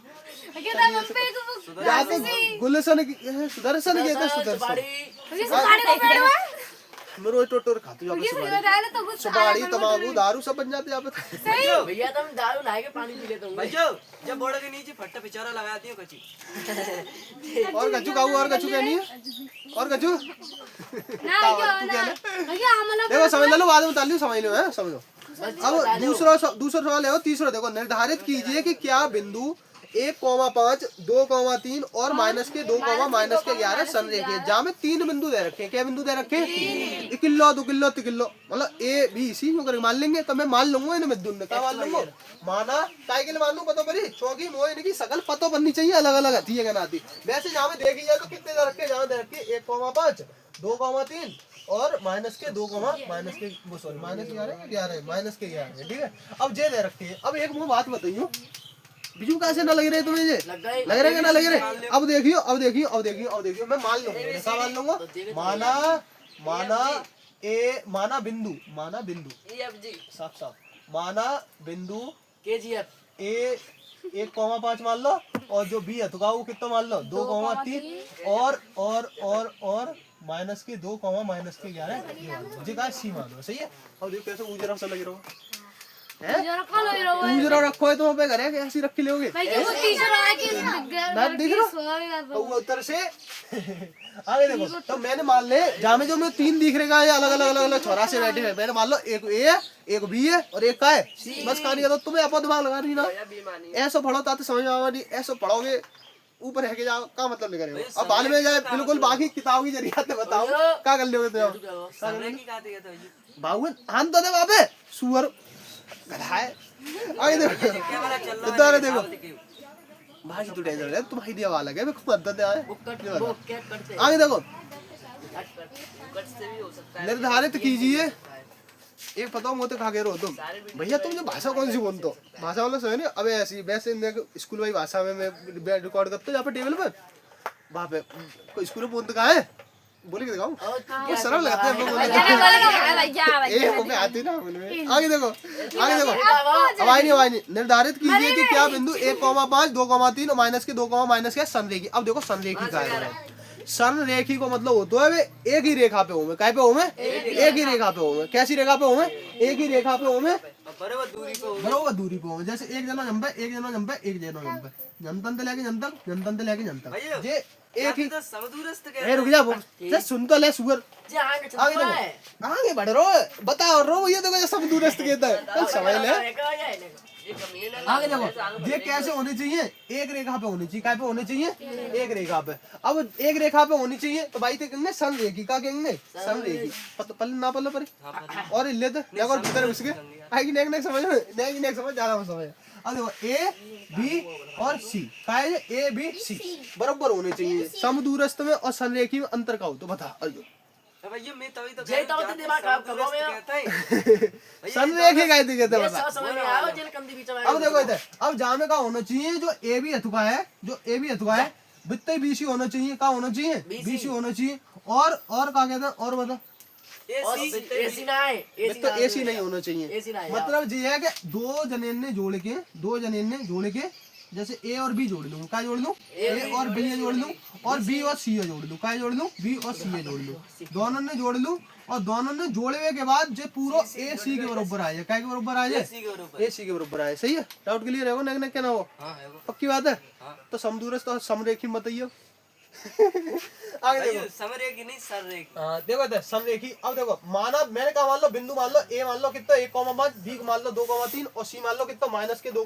[SPEAKER 4] भैया तब हम पे तो
[SPEAKER 2] या तो गुलशन सुदर्शन के थे, सुदर्शन
[SPEAKER 4] भैया सुपारी का पेड़ है,
[SPEAKER 2] मेरे टोटोर खाती हो सुपारी तंबाकू दारू सब बन जाते आप।
[SPEAKER 4] सही
[SPEAKER 1] भैया तुम दारू लाए के पानी पी लेते होंगे।
[SPEAKER 5] जब बोर्ड के नीचे फट्टा पिचारा लगाती हो कच्ची
[SPEAKER 2] और कच्चू खाऊ, और कच्चू क्या नहीं है, और कच्चू
[SPEAKER 4] ना भैया हम
[SPEAKER 2] देखो समझ लो, बाद में बता लियो, समझ लो है, समझो। अब दूसरा सवाल है, तीसरा देखो, निर्धारित कीजिए कि क्या बिंदु 1,5, 2,3 और -(-) के 2,(-) के 11 संरेखी है। जहाँ में 3 बिंदु दे रखे हैं। क्या बिंदु दे रखे हैं? 1 किलो 2 किलो 3 किलो, मतलब ए बी सी में मान लेंगे। तो मैं मान लूंगा इन्हें बिंदु में, क्या मान लूंगा, माना साइकिल मान लूं, पता पड़ी चौकी मोह इनकी सकल पतो बननी चाहिए, अलग अलग आती है नाती। वैसे जहाँ में देखी जाए तो कितने दे रखे, जहाँ दे रखे 1,5, 2,3 और -(-) के 2,(-) के वो सॉरी -(-) के 11, ठीक है। अब ये दे रखे हैं। अब एक मुझे बात बताइयो, बिजू कैसे ना लग रहे तुम्हें, ये लग रहे ना लग रहे? अब देखियो मैं मान लूंगा, ऐसा मान लूंगा, माना बिंदु साफ माना बिंदु
[SPEAKER 1] KGF
[SPEAKER 2] ए 1,5 मान लो, और जो बी है तो वो कितना मान लो 2,3 और -(-) के 2,(-) के 11 जगह सी मान लो, सही है। अब देखो कैसे उजरा सा लग रहा है, उजरा रखो है तो पे करे कैसी रखी लोगे उत्तर से आगे देखो। तो मैंने मान ले जहाँ में जो मैं 3 दिख रहे हैं अलग अलग छोरा से बैठे हैं, मैंने मान लो एक ए है, एक बी है और एक का है, बस कहानी का। तो तुम्हें अपना दिमाग लगा नहीं ना, ऐसा पढ़ो तो समझ में आवा नहीं, ऐसा पढ़ोगे ऊपर रह के जाओ, क्या मतलब नहीं करेगा। अब बाद में जाए बिल्कुल बाकी किताब की जरिए बताओ क्या कर लोगे बाबू, हाथ तो दे बाबे सुअर है। आगे देखो भाई तू टेंशन ले, तुम्हारी दिया वाला है, मेरे को मदद आए। आगे देखो, निर्धारित कीजिए, एक पता हो तो खा के रहो तुम भैया, तुम जो भाषा कौन सी बोलते हो, भाषा वाला समझ नहीं। अब ऐसी वैसे स्कूल वाली भाषा में मैं रिकॉर्ड करता हूँ यहाँ पे टेबल पर, वहाँ पे कोई स्कूल में बोलते कहाँ है बोल के दिखाऊं
[SPEAKER 1] और तू
[SPEAKER 2] वो
[SPEAKER 1] क्या
[SPEAKER 2] सरल लगता है हम लोग बोलने
[SPEAKER 3] भैया ने बोल के भैया
[SPEAKER 2] ए हो गया आती ना उनमें आगे देखो अब आई नहीं निर्धारित कीजिए कि क्या बिंदु 1,5 2,3 और -के 2, माइनस के संरेखी। अब देखो संरेखी का है संरेखी को मतलब होता है वे एक ही रेखा पे होंगे काय पे होंगे एक ही रेखा पे होंगे कैसी रेखा पे होंगे एक ही रेखा पे होंगे बराबर दूरी पे होंगे जैसे एक जना जंप एक जना जंप एक जना जंप जनतन से लेके जनतक ये एक ही
[SPEAKER 5] समदूरस्थ
[SPEAKER 2] ए रुक जा वो सुन तो ले सुअर
[SPEAKER 1] जे आगे चल
[SPEAKER 2] आगे
[SPEAKER 1] रहा है
[SPEAKER 2] देखो आगे बढ़ रहो बताओ रो ये देखो सब दूरस्थ कहता है कल समझ ले
[SPEAKER 1] ये कमीने
[SPEAKER 2] आगे देखो ये कैसे होनी चाहिए एक रेखा पे होनी चाहिए काय पे होनी चाहिए एक रेखा पे अब एक रेखा पे होनी चाहिए तो भाई तो कहेंगे संरेखी का कहेंगे संरेखी पल ना पल्ले पर और ले तो या और भीतर उसके आएगी नेक समझ में नेक समझ ज्यादा मत समझ अब देखो ए बी और सी का है ए बी सी बराबर होने चाहिए समदूरस्थ में और संरेखी में अंतर का हो तो बता अर्जुन
[SPEAKER 5] भैया मैं तभी तो
[SPEAKER 1] जे तो दिमाग खराब कर रहा हूं
[SPEAKER 5] कहता है
[SPEAKER 2] संरेखी का कहते
[SPEAKER 1] ये
[SPEAKER 2] बता
[SPEAKER 1] सब समझ में आया जेल कंदी बीच में
[SPEAKER 2] अब देखो इधर अब जामे का होना चाहिए जो ए बी हथुका है जो ए बी हथुका है वित्त बीसी होना चाहिए का होना चाहिए बीसी होना चाहिए और का कहते हैं और बता
[SPEAKER 1] एसी ना है
[SPEAKER 2] तो एसी नहीं होना चाहिए
[SPEAKER 1] एसी ना है
[SPEAKER 2] मतलब ये है कि दो जनेने जोड़ के जैसे ए और बी जोड़ लूं क्या जोड़ लूं ए और बी जोड़ लूं और बी और सी जोड़ लूं क्या जोड़ लूं बी और सी जोड़ लूं दोनों ने जोड़ लूं और दोनों ने जोड़ने के बाद जो पूरा ए सी के बराबर आ जाए क्या के बराबर आ जाए ए सी के बराबर आ जाए सही है डाउट क्लियर है वो नेक क्या ना हो पक्की बात है तो समदूरस्थ और समरेखी बताइए आगे देखो
[SPEAKER 5] समरेखी नहीं सररेखी
[SPEAKER 2] देखो इधर संरेखी अब देखो माना मैंने कहा मान लो बिंदु मान लो ए मान लो कितना 1,5 बी मान लो 2,3 और सी मान लो कितना -के 2,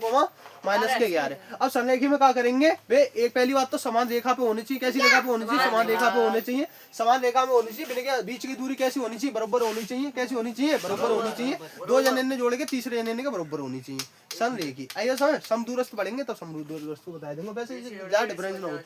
[SPEAKER 2] -11 अब संरेखी में क्या करेंगे वे एक पहली बात तो समान रेखा पे होनी चाहिए कैसी रेखा पे होनी चाहिए समान रेखा पे होनी चाहिए समान रेखा में होनी चाहिए बीच की दूरी कैसी होनी चाहिए बराबर होनी चाहिए कैसी होनी चाहिए बराबर होनी चाहिए दो जने जोड़ के तीसरे जने के बराबर होनी चाहिए संरेखी आइए समझ समदूरस्थ पढ़ेंगे तब समदूरस्थ को बता देंगे वैसे ज्यादा डिफरेंस ना हो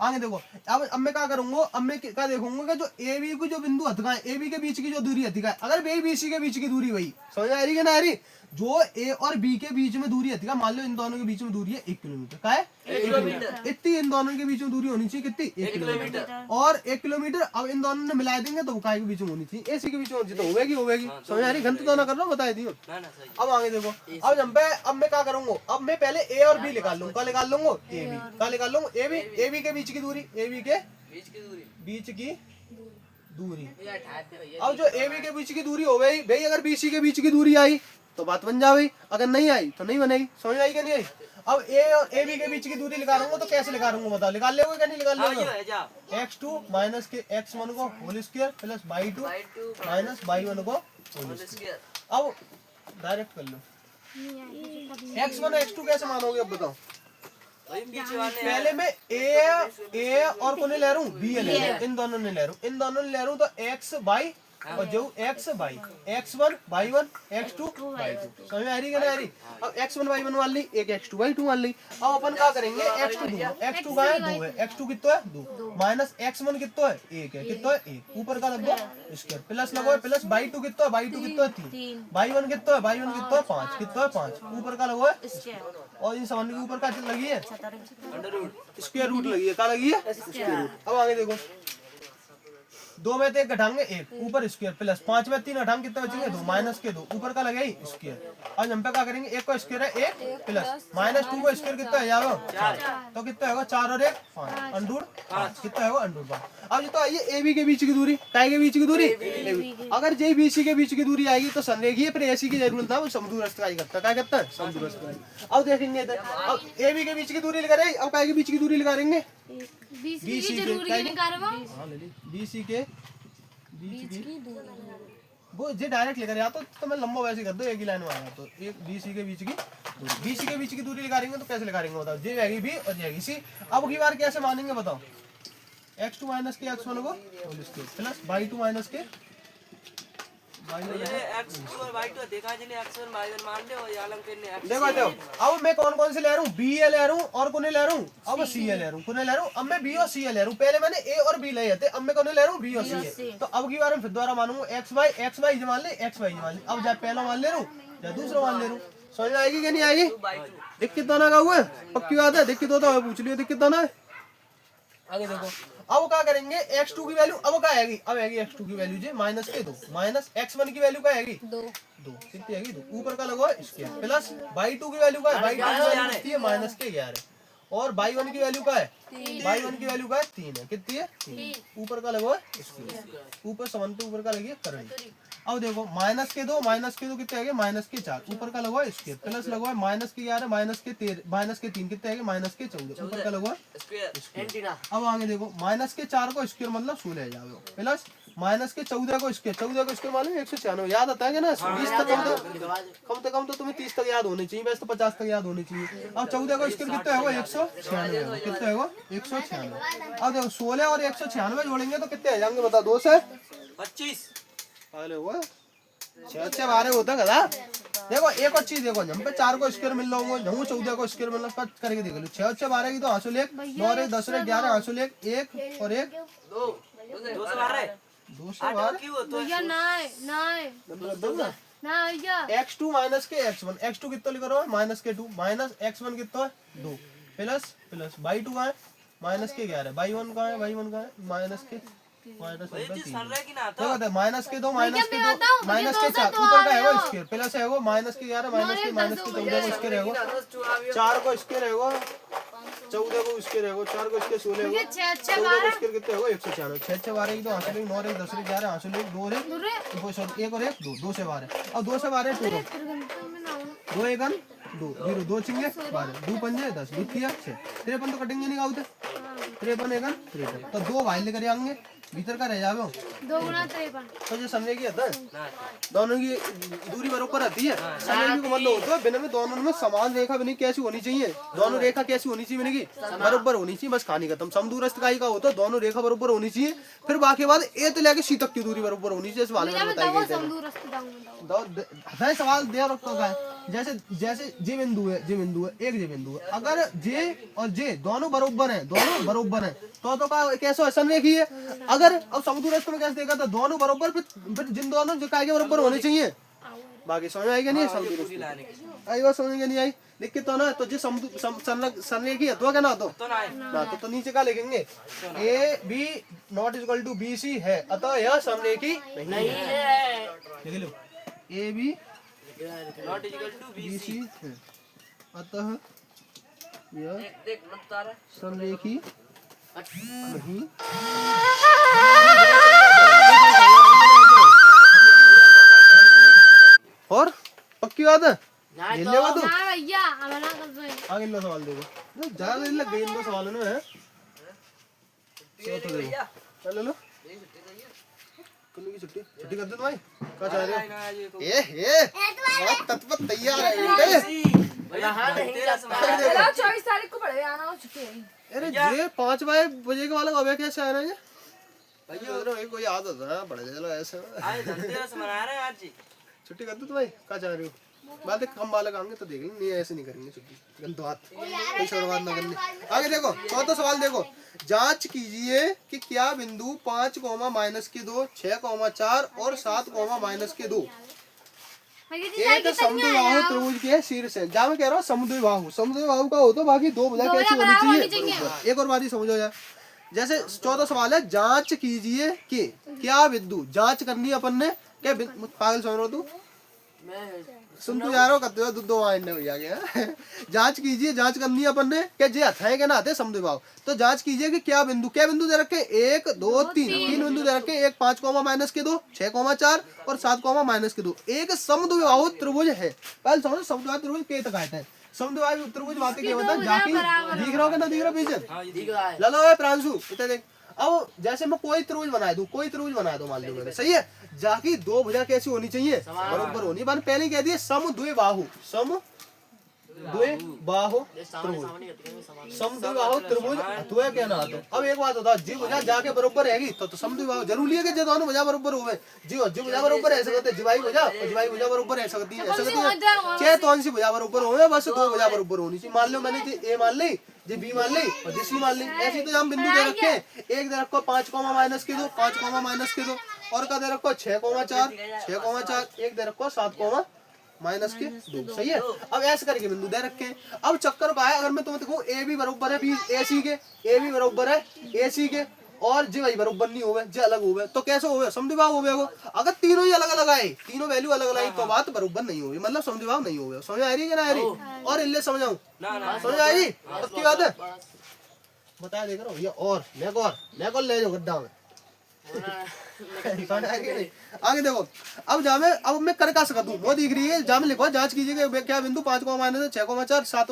[SPEAKER 2] आगे देखो अब मैं क्या करूंगा अब मैं क्या देखूंगा कि जो ए बी को जो बिंदु हथका है ए बी के बीच की जो दूरी हथका है अगर बी बी सी के बीच की दूरी वही समझ आ रही है ना आ रही जो ए और बी के बीच में दूरी हथका मान लो इन दोनों के बीच में दूरी है 1 किलोमीटर का है 1 किलोमीटर इतनी इन दोनों के बीच में दूरी होनी चाहिए कितनी 1 किलोमीटर और 1 किलोमीटर अब इन दोनों ने मिला देंगे तो काय के बीच में होनी चाहिए एसी के बीच में होनी चाहिए तो होगी समझ आ रही घंटे तो ना कर रहा बता दी अब आगे देखो अब मैं क्या करूंगा अब मैं पहले ए और बी निकाल लूंगा निकाल लूंगा ए बी क्या निकाल लूंगा ए बी के बीच की दूरी ए बी के बीच की दूरी अब जो ए बी के बीच की दूरी हो गई भाई अगर बी सी के बीच की दूरी आई तो बात बन जाएगी अगर नहीं आई तो नहीं बनेगी समझ आई क्या नहीं आई अब ए और ए बी के बीच की दूरी निकाल लूंगा तो कैसे निकाल लूंगा बताओ निकाल लेंगे क्या नहीं निकाल लेंगे x2 माइनस के x1 को whole square plus y2 minus y1 को होल स्क्वायर अब डायरेक्ट कर लो x1 और x2 कैसे मानोगे अब बताओ पहले मैं ए और को ले रहा हूँ बी ले रहा हूँ इन दोनों ने ले रहा हूँ तो x बाई और जो x by x1 y1 x2 y2 समझ में आ रही है ना आ रही अब x1 y1 मान ली एक x2 y2 मान ली अब अपन क्या करेंगे x2 का है 2 है x2 कितना है 2 माइनस x1 कितना है 1 है कितना है 1 ऊपर का लगो स्क्वायर प्लस लगो प्लस y2 कितना है y2 कितना है 3 y1 कितना है y1 कितना है 5 कितना है 5 ऊपर का लगो स्क्वायर और इन समान के ऊपर का लगी है स्क्वायर रूट लगी है क्या लगी है स्क्वायर रूट अब आगे देखो 2 में 1 घटाएंगे 1 ऊपर स्क्वायर प्लस 5 में 3 घटाएंगे कितने बचेंगे 2 माइनस के 2 ऊपर का लगे स्क्वायर अब हम पे क्या करेंगे 1 को स्क्वायर है 1 प्लस माइनस 2 को स्क्वायर कितना है यार 4 तो कितना होगा 4 और 1 5 अंडूर 5 कितना होगा अंडूर 5 अब ये तो आइए ए बी के बीच की दूरी काय के बीच की दूरी अगर जे बी सी के बीच की दूरी आएगी तो संरेखीय पर एसी की जरूरत ना वो समदूरस्थ का ही करता है क्या करता है समदूरस्थ अब देखेंगे इधर अब ए बी के बीच की दूरी लगा रहे अब काय के बीच की दूरी लगा देंगे
[SPEAKER 4] बी सी की जरूरी निकाल
[SPEAKER 2] बी सी के बीच की वो जे डायरेक्ट लेकर या तो मैं लंबा वैसे कर दो एक ही लाइन में आया तो एक बी सी के बीच की दूरी बी सी के बीच की दूरी निकालेंगे तो कैसे निकालेंगे बताओ जे जाएगी बी और जाएगी सी अब की बार कैसे मानेंगे बताओ x2 माइनस के x1 को whole square plus y2 minus के
[SPEAKER 5] x2 और y2 देखा जने x1 y1 मान ले और यालम करने x
[SPEAKER 2] देखो अब मैं कौन कौन से ले रहा हूँ बी ए ले रहा हूँ और कौन ले रहा हूँ अब सी ए ले रहा हूँ कौन ले रहा हूँ अब मैं बी और सी ए ले रहा हूँ पहले मैंने ए और बी ले थे अब मैं कौन ले रहा हूँ बी और सी ए तो अब की बार में फिर दोबारा मानूंगा x y मान ले x y मान ले अब चाहे पहला मान ले रहा हूँ चाहे दूसरा मान ले रहा हूँ समझ में आएगी क्या नहीं आएगी दिक्कत दाना का हुआ पक्की बात है दिक्कत होता है पूछ लियो दिक्कत दाना है आगे देखो अब क्या करेंगे x2 की वैल्यू अब क्या आएगी, अब आएगी x2 की वैल्यू जी माइनस के 2 माइनस x1 की वैल्यू क्या आएगी
[SPEAKER 3] 2
[SPEAKER 2] कितनी आएगी 2 ऊपर का लगवा स्क्वायर प्लस y2 की वैल्यू क्या है, y2 की वैल्यू कितनी है माइनस के 11 और y1 की वैल्यू क्या है, y1 की वैल्यू क्या है 3 है, कितनी है 3 ऊपर का लगवा स्क्वायर ऊपर समानते ऊपर का लगी करंट। अब देखो माइनस के 2 कितने आएंगे माइनस के 4 ऊपर का लगवा स्क्वायर प्लस लगवा माइनस के 11 माइनस के 3 कितने आएंगे माइनस के 14 ऊपर का लगवा
[SPEAKER 5] स्क्वायर।
[SPEAKER 2] अब आगे देखो माइनस के 4 को स्क्वायर मतलब 16 जाओ प्लस माइनस के 14 को स्क्वायर मालूम है 196 याद आता है ना 20 तक कम से कम तो तुम्हें 30 तक याद होनी चाहिए, वैसे तो 50 तक याद होनी चाहिए। अब 14 को स्क्वायर कितना होगा 196 कितना होगा 196। अब देखो 16 और 196 जोड़ेंगे तो कितने आ जाएंगे बता 2 से
[SPEAKER 5] 25
[SPEAKER 2] पहले हुआ 6 12 होता गधा। देखो एक और चीज देखो हम पे 4 को स्क्वायर मिल रहा हूँ 14 को स्क्वायर मिल रहा करके देख लो 6 12 की तो हासिल 1 9 1 10 1 11 हासिल 1 और 1
[SPEAKER 5] 2
[SPEAKER 2] 2 से 12
[SPEAKER 5] क्यों होता है?
[SPEAKER 4] भैया ना भैया
[SPEAKER 2] x2 माइनस के x1 कितना लिख रहा है माइनस के 2 माइनस x1 कितना है 2 प्लस प्लस y2 का है माइनस के 11 y1 का है माइनस के माइनस
[SPEAKER 5] ये चीज सर रहा है कि ना
[SPEAKER 2] क्या कहते हैं माइनस के 2
[SPEAKER 4] भैया मैं बताऊं
[SPEAKER 2] माइनस के 4 ऊपर का है वो स्क्वायर प्लस है वो माइनस के 11 माइनस के 14 को स्क्वायर है वो 4 को स्क्वायर है वो 14 को स्क्वायर है वो 4 को स्क्वायर 16 है वो 14 को स्क्वायर कितने होगा 196 6 6 12 की तो हासिल 9 1 10 11 हासिल 2 1 और 1 2 से 12 अब 2 से 12 टू 2 1 2 0 2 चिंगे 12 2 पंजे 10 2 3 6 53 तो कटेंगे नहीं गाउते 53 1 53 तो 2 भाई लेकर आएंगे भीतर का रह जाओ
[SPEAKER 4] 2 गुना 53
[SPEAKER 2] तो जो समझे की होता है दोनों की दूरी बराबर रहती है समझने को मतलब होता है बिना में दोनों में समान रेखा बनी कैसी होनी चाहिए, दोनों रेखा कैसी होनी चाहिए बनेगी बराबर होनी चाहिए, बस कहानी खत्म। समदूरस्थ का ही का होता है दोनों रेखा बराबर होनी चाहिए, फिर बाकी बाद ए तो लेके सी तक की दूरी बराबर होनी चाहिए। इस वाले में बताई गई है सवाल दे रखा है जैसे जैसे जे बिंदु है एक जे बिंदु है अगर जे और जे दोनों बराबर हैं तो का कैसे है समरेखी है। अगर अब समदूरस्थ में कैसे देखा था दोनों बराबर फिर जिन दोनों जो काय के बराबर होने चाहिए। बाकी समझ आएगा नहीं समदूरस्थ आई बात समझ नहीं आई लिख के तो ना तो जो समरेखी है तो क्या ना तो नीचे का लिखेंगे A B not equal to B C है अतः यह समरेखी नहीं है। लिख लो A B
[SPEAKER 5] not equal to
[SPEAKER 2] B C है अतः यह समरेखी नहीं। और पक्की बात है ये ले तू
[SPEAKER 4] भैया हमारा कर
[SPEAKER 2] आगे लो सवाल देखो ज्यादा दिन लग गई इन दो सवालों में है तो देखो चलो लो कुल्लू की छुट्टी कर दो भाई क्या चाह रहे हो ए बहुत तत्पर तैयार है
[SPEAKER 3] चलो 24 तारीख को पढ़े आना हो छुट्टी है।
[SPEAKER 2] अरे ये 5 बजे के वाला अबे कैसे आ रहे हैं भैया कोई आदत है पढ़ चलो ऐसे
[SPEAKER 5] आज धनतेरस मना रहे हैं आज जी
[SPEAKER 2] छुट्टी कर दो तो भाई क्या चाह रहे हो बात है कम बालक आएंगे तो देख लेंगे नहीं ऐसे नहीं करेंगे छुट्टी गलत बात कोई शुरुआत ना करनी। आगे देखो चौथा सवाल देखो जांच कीजिए कि क्या बिंदु 5, -2 6, 4 और 7, -2 एक समद्विबाहु त्रिभुज के शीर्ष है। जहाँ मैं कह रहा हूँ समद्विबाहु का हो तो बाकी 2 भुजा कैसी होनी चाहिए। एक और बात ही समझो यार जैसे चौथा सवाल है जांच कीजिए कि क्या बिंदु जांच करनी है अपन ने क्या पागल समझ रहा हो तू सुन तू जा रहा हो करते हो 2 आइंडे हो गया जांच कीजिए जांच करनी है अपन ने क्या जे है क्या ना आते समद्विबाहु तो जांच कीजिए कि क्या बिंदु दे रखे 1 2 3 बिंदु दे रखे 1 5, -2 6, 4 और 7, -2 एक समद्विबाहु त्रिभुज है। पहले समझो समद्विबाहु त्रिभुज के तक आते हैं समद्विबाहु त्रिभुज बातें क्या होता है जाके दिख रहा होगा ना दिख रहा पीछे ललो प्रांशु इतना देख। अब जैसे मैं कोई त्रिभुज बना दूं मान लो मैंने सही है जाकी 2 भुजा कैसी होनी चाहिए बराबर होनी बात पहले कह दिए समद्विबाहु त्रिभुज तो क्या ना तो अब एक बात होता जी भुजा जाके बराबर रहेगी तो समद्विबाहु जरूरी है कि दोनों भुजा बराबर हुए जी भुजा बराबर रह सकते जीवाई भुजा बराबर रह सकती है चाहे कौन सी भुजा बराबर हो बस 2 भुजा बराबर होनी चाहिए। मान लो मैंने ए मान ली जी बी मान ली और जी सी मान ली ऐसी तो हम बिंदु दे रखे एक दे रखो 5, -2 5, -2 और का दे रखो 6, 4 एक दे रखो 7, -2 सही है। अब ऐसे करके बिंदु दे रखे अब चक्कर का है अगर मैं तुम्हें देखूं ए भी बराबर है बी ए सी के ए भी बराबर है ए सी के और जी भाई बराबर नहीं होवे, जे अलग होवे तो कैसे होवे समझ भाव होवे को। अगर तीनों ही अलग अलग आए, तीनों वैल्यू अलग अलग आई तो बात बराबर नहीं होगी, मतलब समझ भाव नहीं होवे। समझ आ रही है कि ना आ रही? और इल्ले समझाऊं? समझ आ रही? पक्की बात है? बता देख रहा हूँ ये। और मैं को ले जाओ गड्ढा में। आगे देखो, अब जामे अब मैं कर का सकता हूँ वो दिख रही है, जामे लिखो जांच कीजिए क्या बिंदु 5,-6,4 7,-,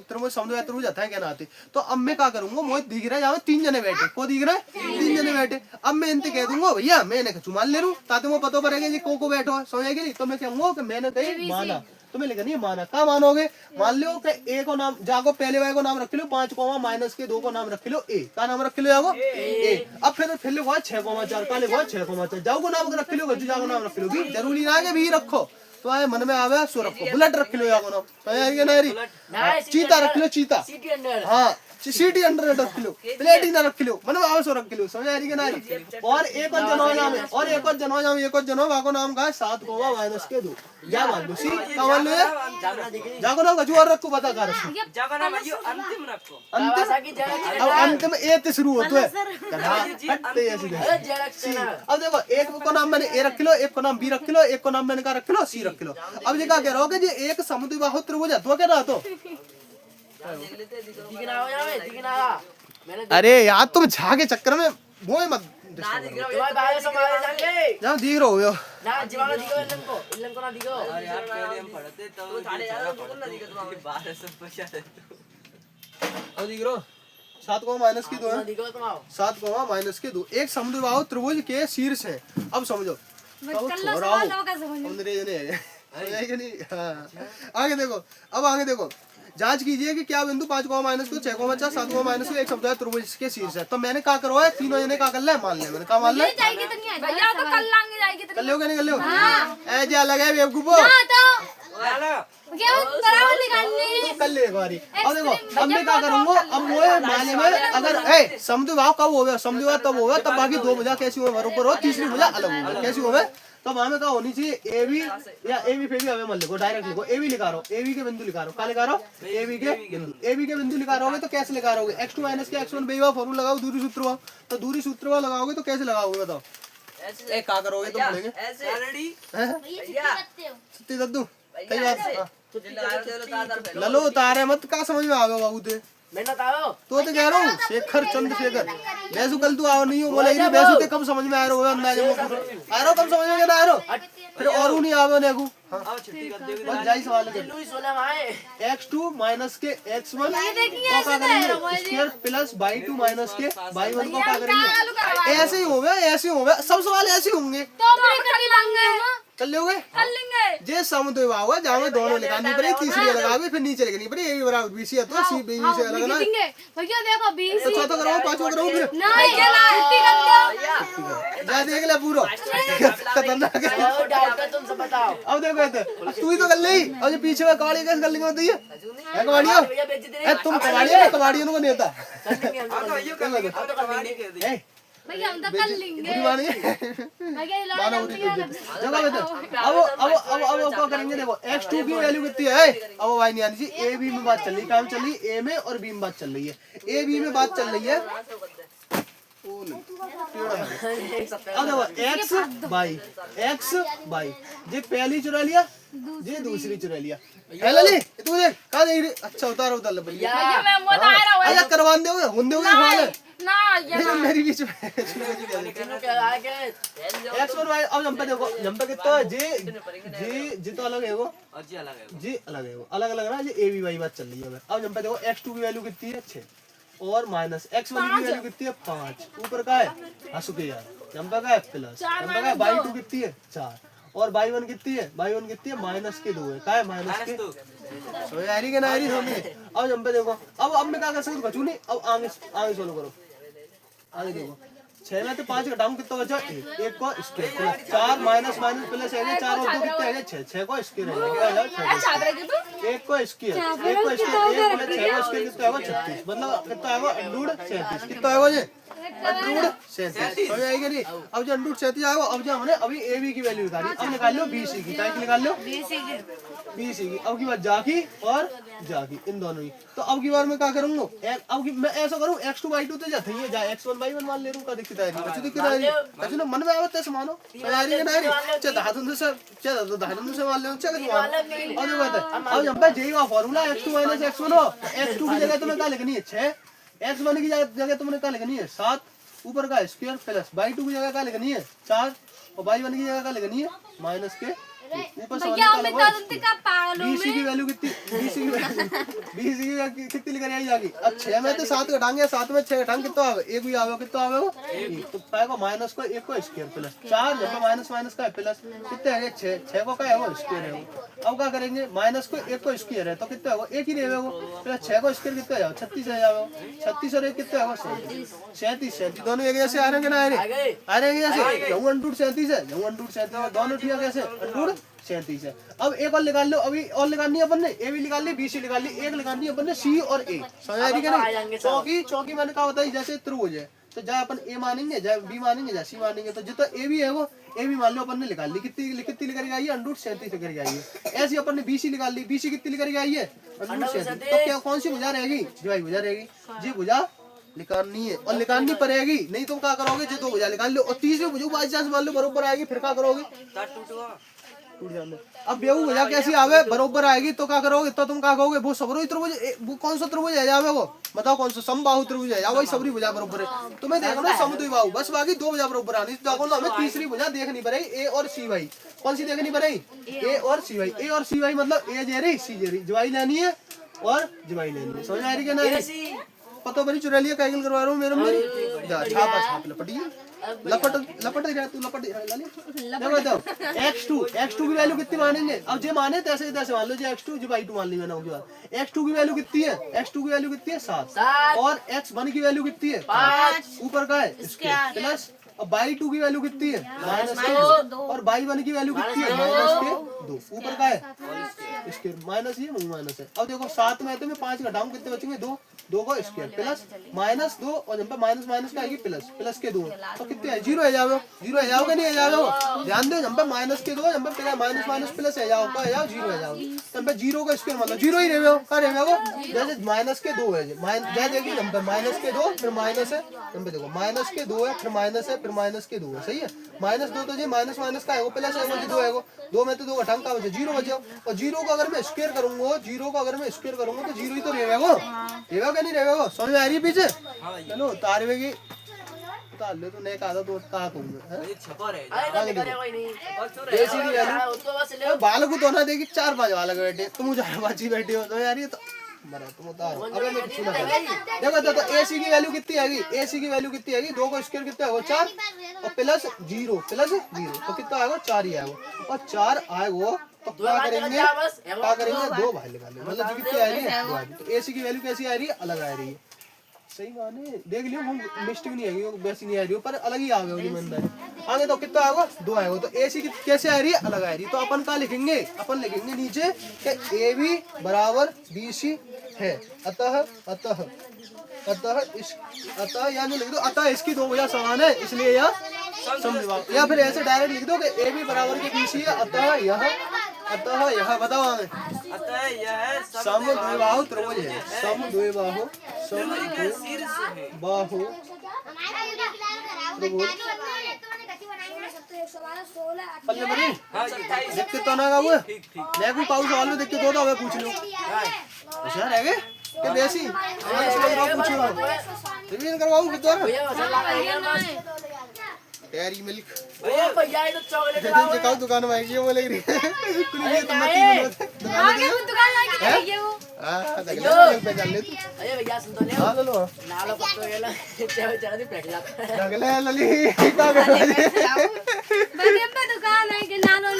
[SPEAKER 2] त्रिभुज समझो त्रिभुज आता है क्या ना आते। तो अब मैं क्या करूंगा, मुझे दिख रहा है यहाँ 3 जने बैठे, को दिख रहा है 3 जने बैठे। अब मैं इनसे कह दूंगा भैया मैंने चुमान ले लूँ ताकि वो पता पड़ेगा जी को बैठो है, समझेगी नहीं। तो मैं कहूंगा कि मैंने कहीं माना, तुम्हें लिखा नहीं माना, क्या मानोगे? मान लो कि ए को नाम जाको पहले वाले को नाम रख लो 5,-2 को नाम रख लो ए, का नाम रख लो जाको ए। अब फिर लिखो 6,4 का लिखो 6,4 जाओ को नाम रख लो, जाको नाम रख लो भी जरूरी ना है भी रखो, तो आए मन में आवे सो रखो। बुलेट रख लो जाको नाम, ना चीता रख लो, चीता हाँ सीटी 100 रख लो, प्लेटिना रख लो, मन में आवे सो रख लो। समझ आ रही है ना? और एक और जनो वाको नाम का 7,-2 या मान लो सी का मान लो जाको नाम का और रखो, बता कर
[SPEAKER 5] जाको नाम यो अंतिम रखो,
[SPEAKER 2] अंतिम। अब अंतिम ए से शुरू होता है, हटते ऐसे। अब देखो एक को नाम मैंने ए रख लो, एक को नाम बी रख लो, एक को नाम मैंने कहा रख लो सी रख लो। अब ये क्या कह रहा हो कि एक समद्विबाहु त्रिभुज है तो क्या रहा तो अरे यार तुम झा के चक्कर में वो मत
[SPEAKER 1] ना दिख रहा है समारे जाएंगे
[SPEAKER 2] जहाँ दिख रहे हो यो
[SPEAKER 1] ना जीवाना दिखो इलन को ना दिखो।
[SPEAKER 5] अरे यार पहले हम पढ़ते तो थाने यार तुम ना दिखो तुम्हारी 1200 है।
[SPEAKER 2] अब दिख रहे हो 7,-2 है,
[SPEAKER 1] दिखो तुम आओ
[SPEAKER 2] 7,-2 एक समद्विबाहु त्रिभुज के शीर्ष है। अब समझो आगे देखो, अब आगे देखो जांच कीजिए कि क्या बिंदु 5,-2 6,4 7,-2 एक समद्विबाहु त्रिभुज के शीर्ष है। तो मैंने क्या करवाया, तीनों जने क्या कर ले मान ले, मैंने क्या मान ले
[SPEAKER 3] भैया तो कर लांगे जाएगी
[SPEAKER 2] कर लोगे नहीं कर लो ऐसे अलग है बेवकूफो कर ले एक बारी। अब देखो अब मैं क्या करूंगा, अब वो माने में अगर समद्विबाहु कब होगा, समद्विबाहु तब होगा तब बाकी 2 भुजा कैसी हो बराबर हो, तीसरी भुजा अलग होगा कैसी होगा। तो वहां में क्या होनी चाहिए ए बी या ए बी पे भी हमें मत लिखो, डायरेक्ट लिखो ए बी लिखा रहो, ए बी के बिंदु लिखा रहो, क्या लिखा रहो ए बी के बिंदु लिखा रहोगे तो कैसे लिखा रहोगे x2 - के x1 बेवा फॉर्मूला लगाओ दूरी सूत्र हुआ, तो दूरी सूत्र हुआ लगाओगे तो कैसे लगाओगे बताओ ए क्या करोगे तो पढ़ेंगे
[SPEAKER 5] ऐसे रेडी
[SPEAKER 2] सत्य दद्दू कई बात ललो उतारे मत का समझ में आवे बाबू ते
[SPEAKER 1] मैं ना तारो
[SPEAKER 2] तो कह रहा हूँ शेखर चंद्रशेखर वैसू कल तू आओ नहीं हो बोले वैसू ते कब समझ में आ रहा हो अंदाजे में आ रहा कब समझ में ना आ रहा फिर और नहीं आवे ने को
[SPEAKER 5] आओ छुट्टी कर दे
[SPEAKER 2] बस जाई सवाल कर
[SPEAKER 1] लुई सोना माए
[SPEAKER 2] x2 - के x1 क्या करेंगे स्क्वायर प्लस y2 - के y1 को क्या करेंगे ऐसे ही होगा सब सवाल ऐसे होंगे
[SPEAKER 3] तो
[SPEAKER 2] कर लोगे
[SPEAKER 3] कर लेंगे।
[SPEAKER 2] जे समद्विबाहु है जहाँ में दोनों लगानी पड़ेगी, तीसरी लगाओगे फिर नीचे लगनी पड़ेगी, ए बराबर बीसी है तो सी बी से लगाना है।
[SPEAKER 3] भैया देखो 20
[SPEAKER 2] तो चौथा कराओ पांचवा कराओ फिर
[SPEAKER 3] नहीं चला छुट्टी कर दो
[SPEAKER 2] जा देख ले पूरा खतरनाक है।
[SPEAKER 1] डॉक्टर तुम सब बताओ
[SPEAKER 2] अब देखो तो तू ही तो कर ली, अब जो पीछे में कबाड़ी कैसे कर लेंगे बताइए है कबाड़ियों
[SPEAKER 1] भैया बेच दे
[SPEAKER 2] तुम कबाड़ियों को नहीं आता
[SPEAKER 5] यो कर कबाड़ी के दे
[SPEAKER 3] भैया हम तो कर लेंगे
[SPEAKER 2] बुरी मानी
[SPEAKER 3] भैया ये
[SPEAKER 2] माना
[SPEAKER 3] लड़ाई
[SPEAKER 2] बुरी कर दी जगह बता। अब क्या करेंगे देखो x2 की वैल्यू कितनी है, अब वाई नहीं आनी चाहिए। ए बी में बात चल रही, काम चल रही ए में और बी में बात चल रही है, ए बी में बात चल रही है अब देखो x बाई ये पहली चुरा लिया ये दूसरी चुरा लिया लली तू देख कहाँ देख रही अच्छा उतार ले भैया
[SPEAKER 3] भैया मैं मजा आ रहा
[SPEAKER 2] अरे करवान दोगे होंगे सवाल है
[SPEAKER 3] ना ये
[SPEAKER 2] फिर मेरी बीच में
[SPEAKER 1] किनो क्या है के
[SPEAKER 2] एक्स और वाई अब जंप देखो जंप कितना है जी तो अलग है वो
[SPEAKER 5] और जी अलग है
[SPEAKER 2] जी अलग है वो अलग अलग ना ये ए बी वाई बात चल रही है। अब जंप देखो x2 की वैल्यू कितनी है 6 और माइनस x1 की वैल्यू कितनी है 5 ऊपर का है हसुके यार जंप का है प्लस जंप का है y2 कितनी है 4 और y1 कितनी है माइनस के 2 है का है माइनस के सो यारी के नारी समझे। अब जंप देखो अब मैं क्या कर सकता बचू नहीं, अब आगे सोल्व करो आगे देखो 6 में तो 5 घटाऊं कितना बचा 1 को स्क्वायर प्लस 4 माइनस प्लस है 4 और 2 कितने है 6 को स्क्वायर है 1 को स्क्वायर 1 प्लस 6 को स्क्वायर कितना होगा 36 मतलब कितना आएगा 36 कितना आएगा ये अंडरूट 37 समझ आएगी नहीं। अब जो अंडरूट 37 आएगा, अब जो हमने अभी ए बी की वैल्यू निकाली, अब निकाल लो बी सी की, क्या निकाल लो बी सी की। अब की बात जाकी और जाकी इन दोनों की। तो अब की बार मैं क्या करूंगा, अब की मैं ऐसा करूं x2 y2 तो जाते ही जा x1 y1 मान ले रूं का दिखता है नहीं अच्छा दिखता है अच्छा ना मन में आवत है मानो तैयारी के नहीं चे धातु से चे धातु से मान ले चे मान और जो बात है अब जब पे जेई का फार्मूला x2 - x1 हो, x2 की जगह तुम्हें क्या लिखनी है 6, x1 की जगह तुमने क्या लिखनी है 7 ऊपर का स्क्वायर प्लस y2 की जगह क्या लिखनी है 4 और y1 की जगह क्या लिखनी है माइनस के ऊपर
[SPEAKER 4] भैया हमें तो का पागल हूं
[SPEAKER 2] बीसी की वैल्यू कितनी, बीसी की कितनी लिखनी आई जाएगी। अब 6 में तो 7 घटाएंगे, 7 में 6 घटाएंगे कितना आवे, एक भी आवे कितना आवे वो तो पाएगा माइनस को 1 को स्क्वायर प्लस 4 जब माइनस माइनस का है प्लस कितने है 6 को क्या है वो स्क्वायर है वो। अब क्या करेंगे माइनस को 1 को स्क्वायर है तो कितना है वो 1 ही रहेगा वो प्लस 6 को स्क्वायर कितना है 36 है जाओ 36 और 1 कितना है वो 37 दोनों एक जैसे आ रहे हैं ना आ रहे हैं जैसे जऊं अंडरूट 37 है जऊं अंडरूट 37 दोनों ठीक है कैसे अंडरूट 37 है। अब एक और निकाल लो, अभी और निकालनी है अपन ने ए भी निकाल ली बी सी निकाल ली, एक निकालनी है अपन ने सी और ए समझ आ रही है ना। चौकी मैंने कहा बताई जैसे त्रिभुज है तो जाए अपन ए मानेंगे जाए बी मानेंगे जाए सी मानेंगे तो जितना ए भी है वो ए भी मान लो अपन ने निकाल ली कितनी लेकर आई है अंडरूट 37 लेकर आई है। ऐसी अपन ने बीसी निकाल ली, बीसी कितनी लेकर आई है अंडरूट 37 तो क्या कौन सी भुजा रहेगी जो भुजा रहेगी जी भुजा निकालनी है और निकालनी पड़ेगी नहीं तो क्या करोगे जो 2 भुजा निकाल लो और तीसरी भुजा बाई चांस मान लो बरोबर आएगी फिर क्या करोगे टूट जाने। अब बेहू भुजा कैसी आवे बरोबर आएगी तो क्या करोगे तो तुम क्या कहोगे वो सबरो त्रिभुज वो कौन सा त्रिभुज है जावे वो बताओ कौन सा समबाहु त्रिभुज है या वही सबरी भुजा बरोबर है तुम्हें देखना समद्विबाहु बस बाकी 2 भुजा बरोबर आनी तो देखो ना हमें तीसरी भुजा देखनी पड़ेगी ए और सी वाई कौन सी देखनी पड़ेगी ए और सी वाई मतलब ए जे रही सी जे रही जवाई लेनी है और जवाई लेनी है समझ आ रही है ना पता बड़ी चुरा लिया काइगल करवा रहा हूँ मेरे में छाप लपटिए लपट तू लपट क्या बताओ x2 की वैल्यू कितनी मानेंगे अब जो माने तैसे मान लो जो x2 जो y2 मान ली मैंने उसके बाद x2 की वैल्यू कितनी है x2 की वैल्यू कितनी है 7 और x1 की वैल्यू कितनी है 5 ऊपर का है प्लस और y2 की वैल्यू कितनी है -2 और y1 की वैल्यू कितनी है -2 ऊपर का है इसके माइनस ये माइनस है। अब देखो 7 में तो मैं 5 घटाऊं कितने बचेंगे 2 को स्क्वायर प्लस -2 और जब माइनस माइनस का आएगी प्लस के 2 तो कितने है 0 है जाओ 0 है जाओगे नहीं है जाओ ध्यान दो जब माइनस के 2 जब माइनस माइनस प्लस है जाओ का जाओ 0 है जाओ तब 0 का स्क्वायर मतलब 0 ही रहे हो क्या रहे वो जैसे माइनस के 2 है जैसे देखिए नंबर माइनस के 2 फिर माइनस है नंबर देखो माइनस के 2 है फिर माइनस है फिर माइनस के 2 है सही है -2 तो जी माइनस माइनस का है वो प्लस है वो 2 है वो 2 में तो 2 घटाऊं का बचे 0 बचे और 0 को अगर मैं स्क्वायर करूंगा 0 को अगर मैं स्क्वायर करूंगा तो 0 ही तो रहेगा वो रहेगा क्या नहीं रहेगा वो समझ आ रही है पीछे चलो तारवे की उतार ले तो नहीं कहा तो कहा कहूंगा
[SPEAKER 5] ये छपर है
[SPEAKER 1] अरे निकले कोई नहीं
[SPEAKER 5] और छोड़
[SPEAKER 1] देसी की वैल्यू तो बस ले
[SPEAKER 2] बाल को तो ना देखी 4-5 बालक बैठे तुम 4-5 बैठे हो तो यार ये तो मरा तुम उतार अबे मैं कुछ ना देखो तो एसी की वैल्यू कितनी आएगी एसी की वैल्यू कितनी आएगी 2 को स्क्वायर कितना होगा 4 और प्लस 0 तो कितना आएगा 4 ही आएगा और 4 आएगा तो क्या करेंगे 2 भाई लगा ले मतलब कितनी आ रही है 2 आ रही तो एसी की वैल्यू कैसी आ रही है अलग आ रही है सही माने देख लियो हम मिस्टेक नहीं आएगी वैसी नहीं आ रही पर अलग ही आ गए ईमानदारी आगे तो कितना आएगा 2 आएगा तो एसी की कैसे आ रही है अलग आ रही है तो अपन क्या लिखेंगे अपन लिखेंगे नीचे कि ए बी बराबर बी सी है अतः यहाँ जो लिख दो अतः इसकी 2 भुजा समान है इसलिए यह समद्विबाहु या फिर ऐसे डायरेक्ट लिख दो कि ए बी बराबर के बी सी है अतः यह बताओ हमें
[SPEAKER 5] अतः यह
[SPEAKER 2] समद्विबाहु त्रिभुज है समद्विबाहु पल्ले बनी देखते तो ना हुए लेगू पाऊ सवाल में देखते तो हमें पूछ लो होशियार है के कि वैसी पूछो रिवीजन करवाऊं कितना
[SPEAKER 1] भैया मसाला है बस
[SPEAKER 2] डेयरी मिल्क
[SPEAKER 1] भैया भैया ये तो चॉकलेट लाओ
[SPEAKER 2] काऊ दुकान में आई वो लग रही है कुछ ये तो मत
[SPEAKER 4] आगे वो दुकान लाके देखिए वो
[SPEAKER 2] हां पे चल ले तू
[SPEAKER 1] अरे भैया सुन तो ले
[SPEAKER 2] हां लो
[SPEAKER 1] नालो पत्तो गेला चाहे चाहे पेट ला
[SPEAKER 2] लगले लली का कर
[SPEAKER 4] बड़े दुकान है के नानो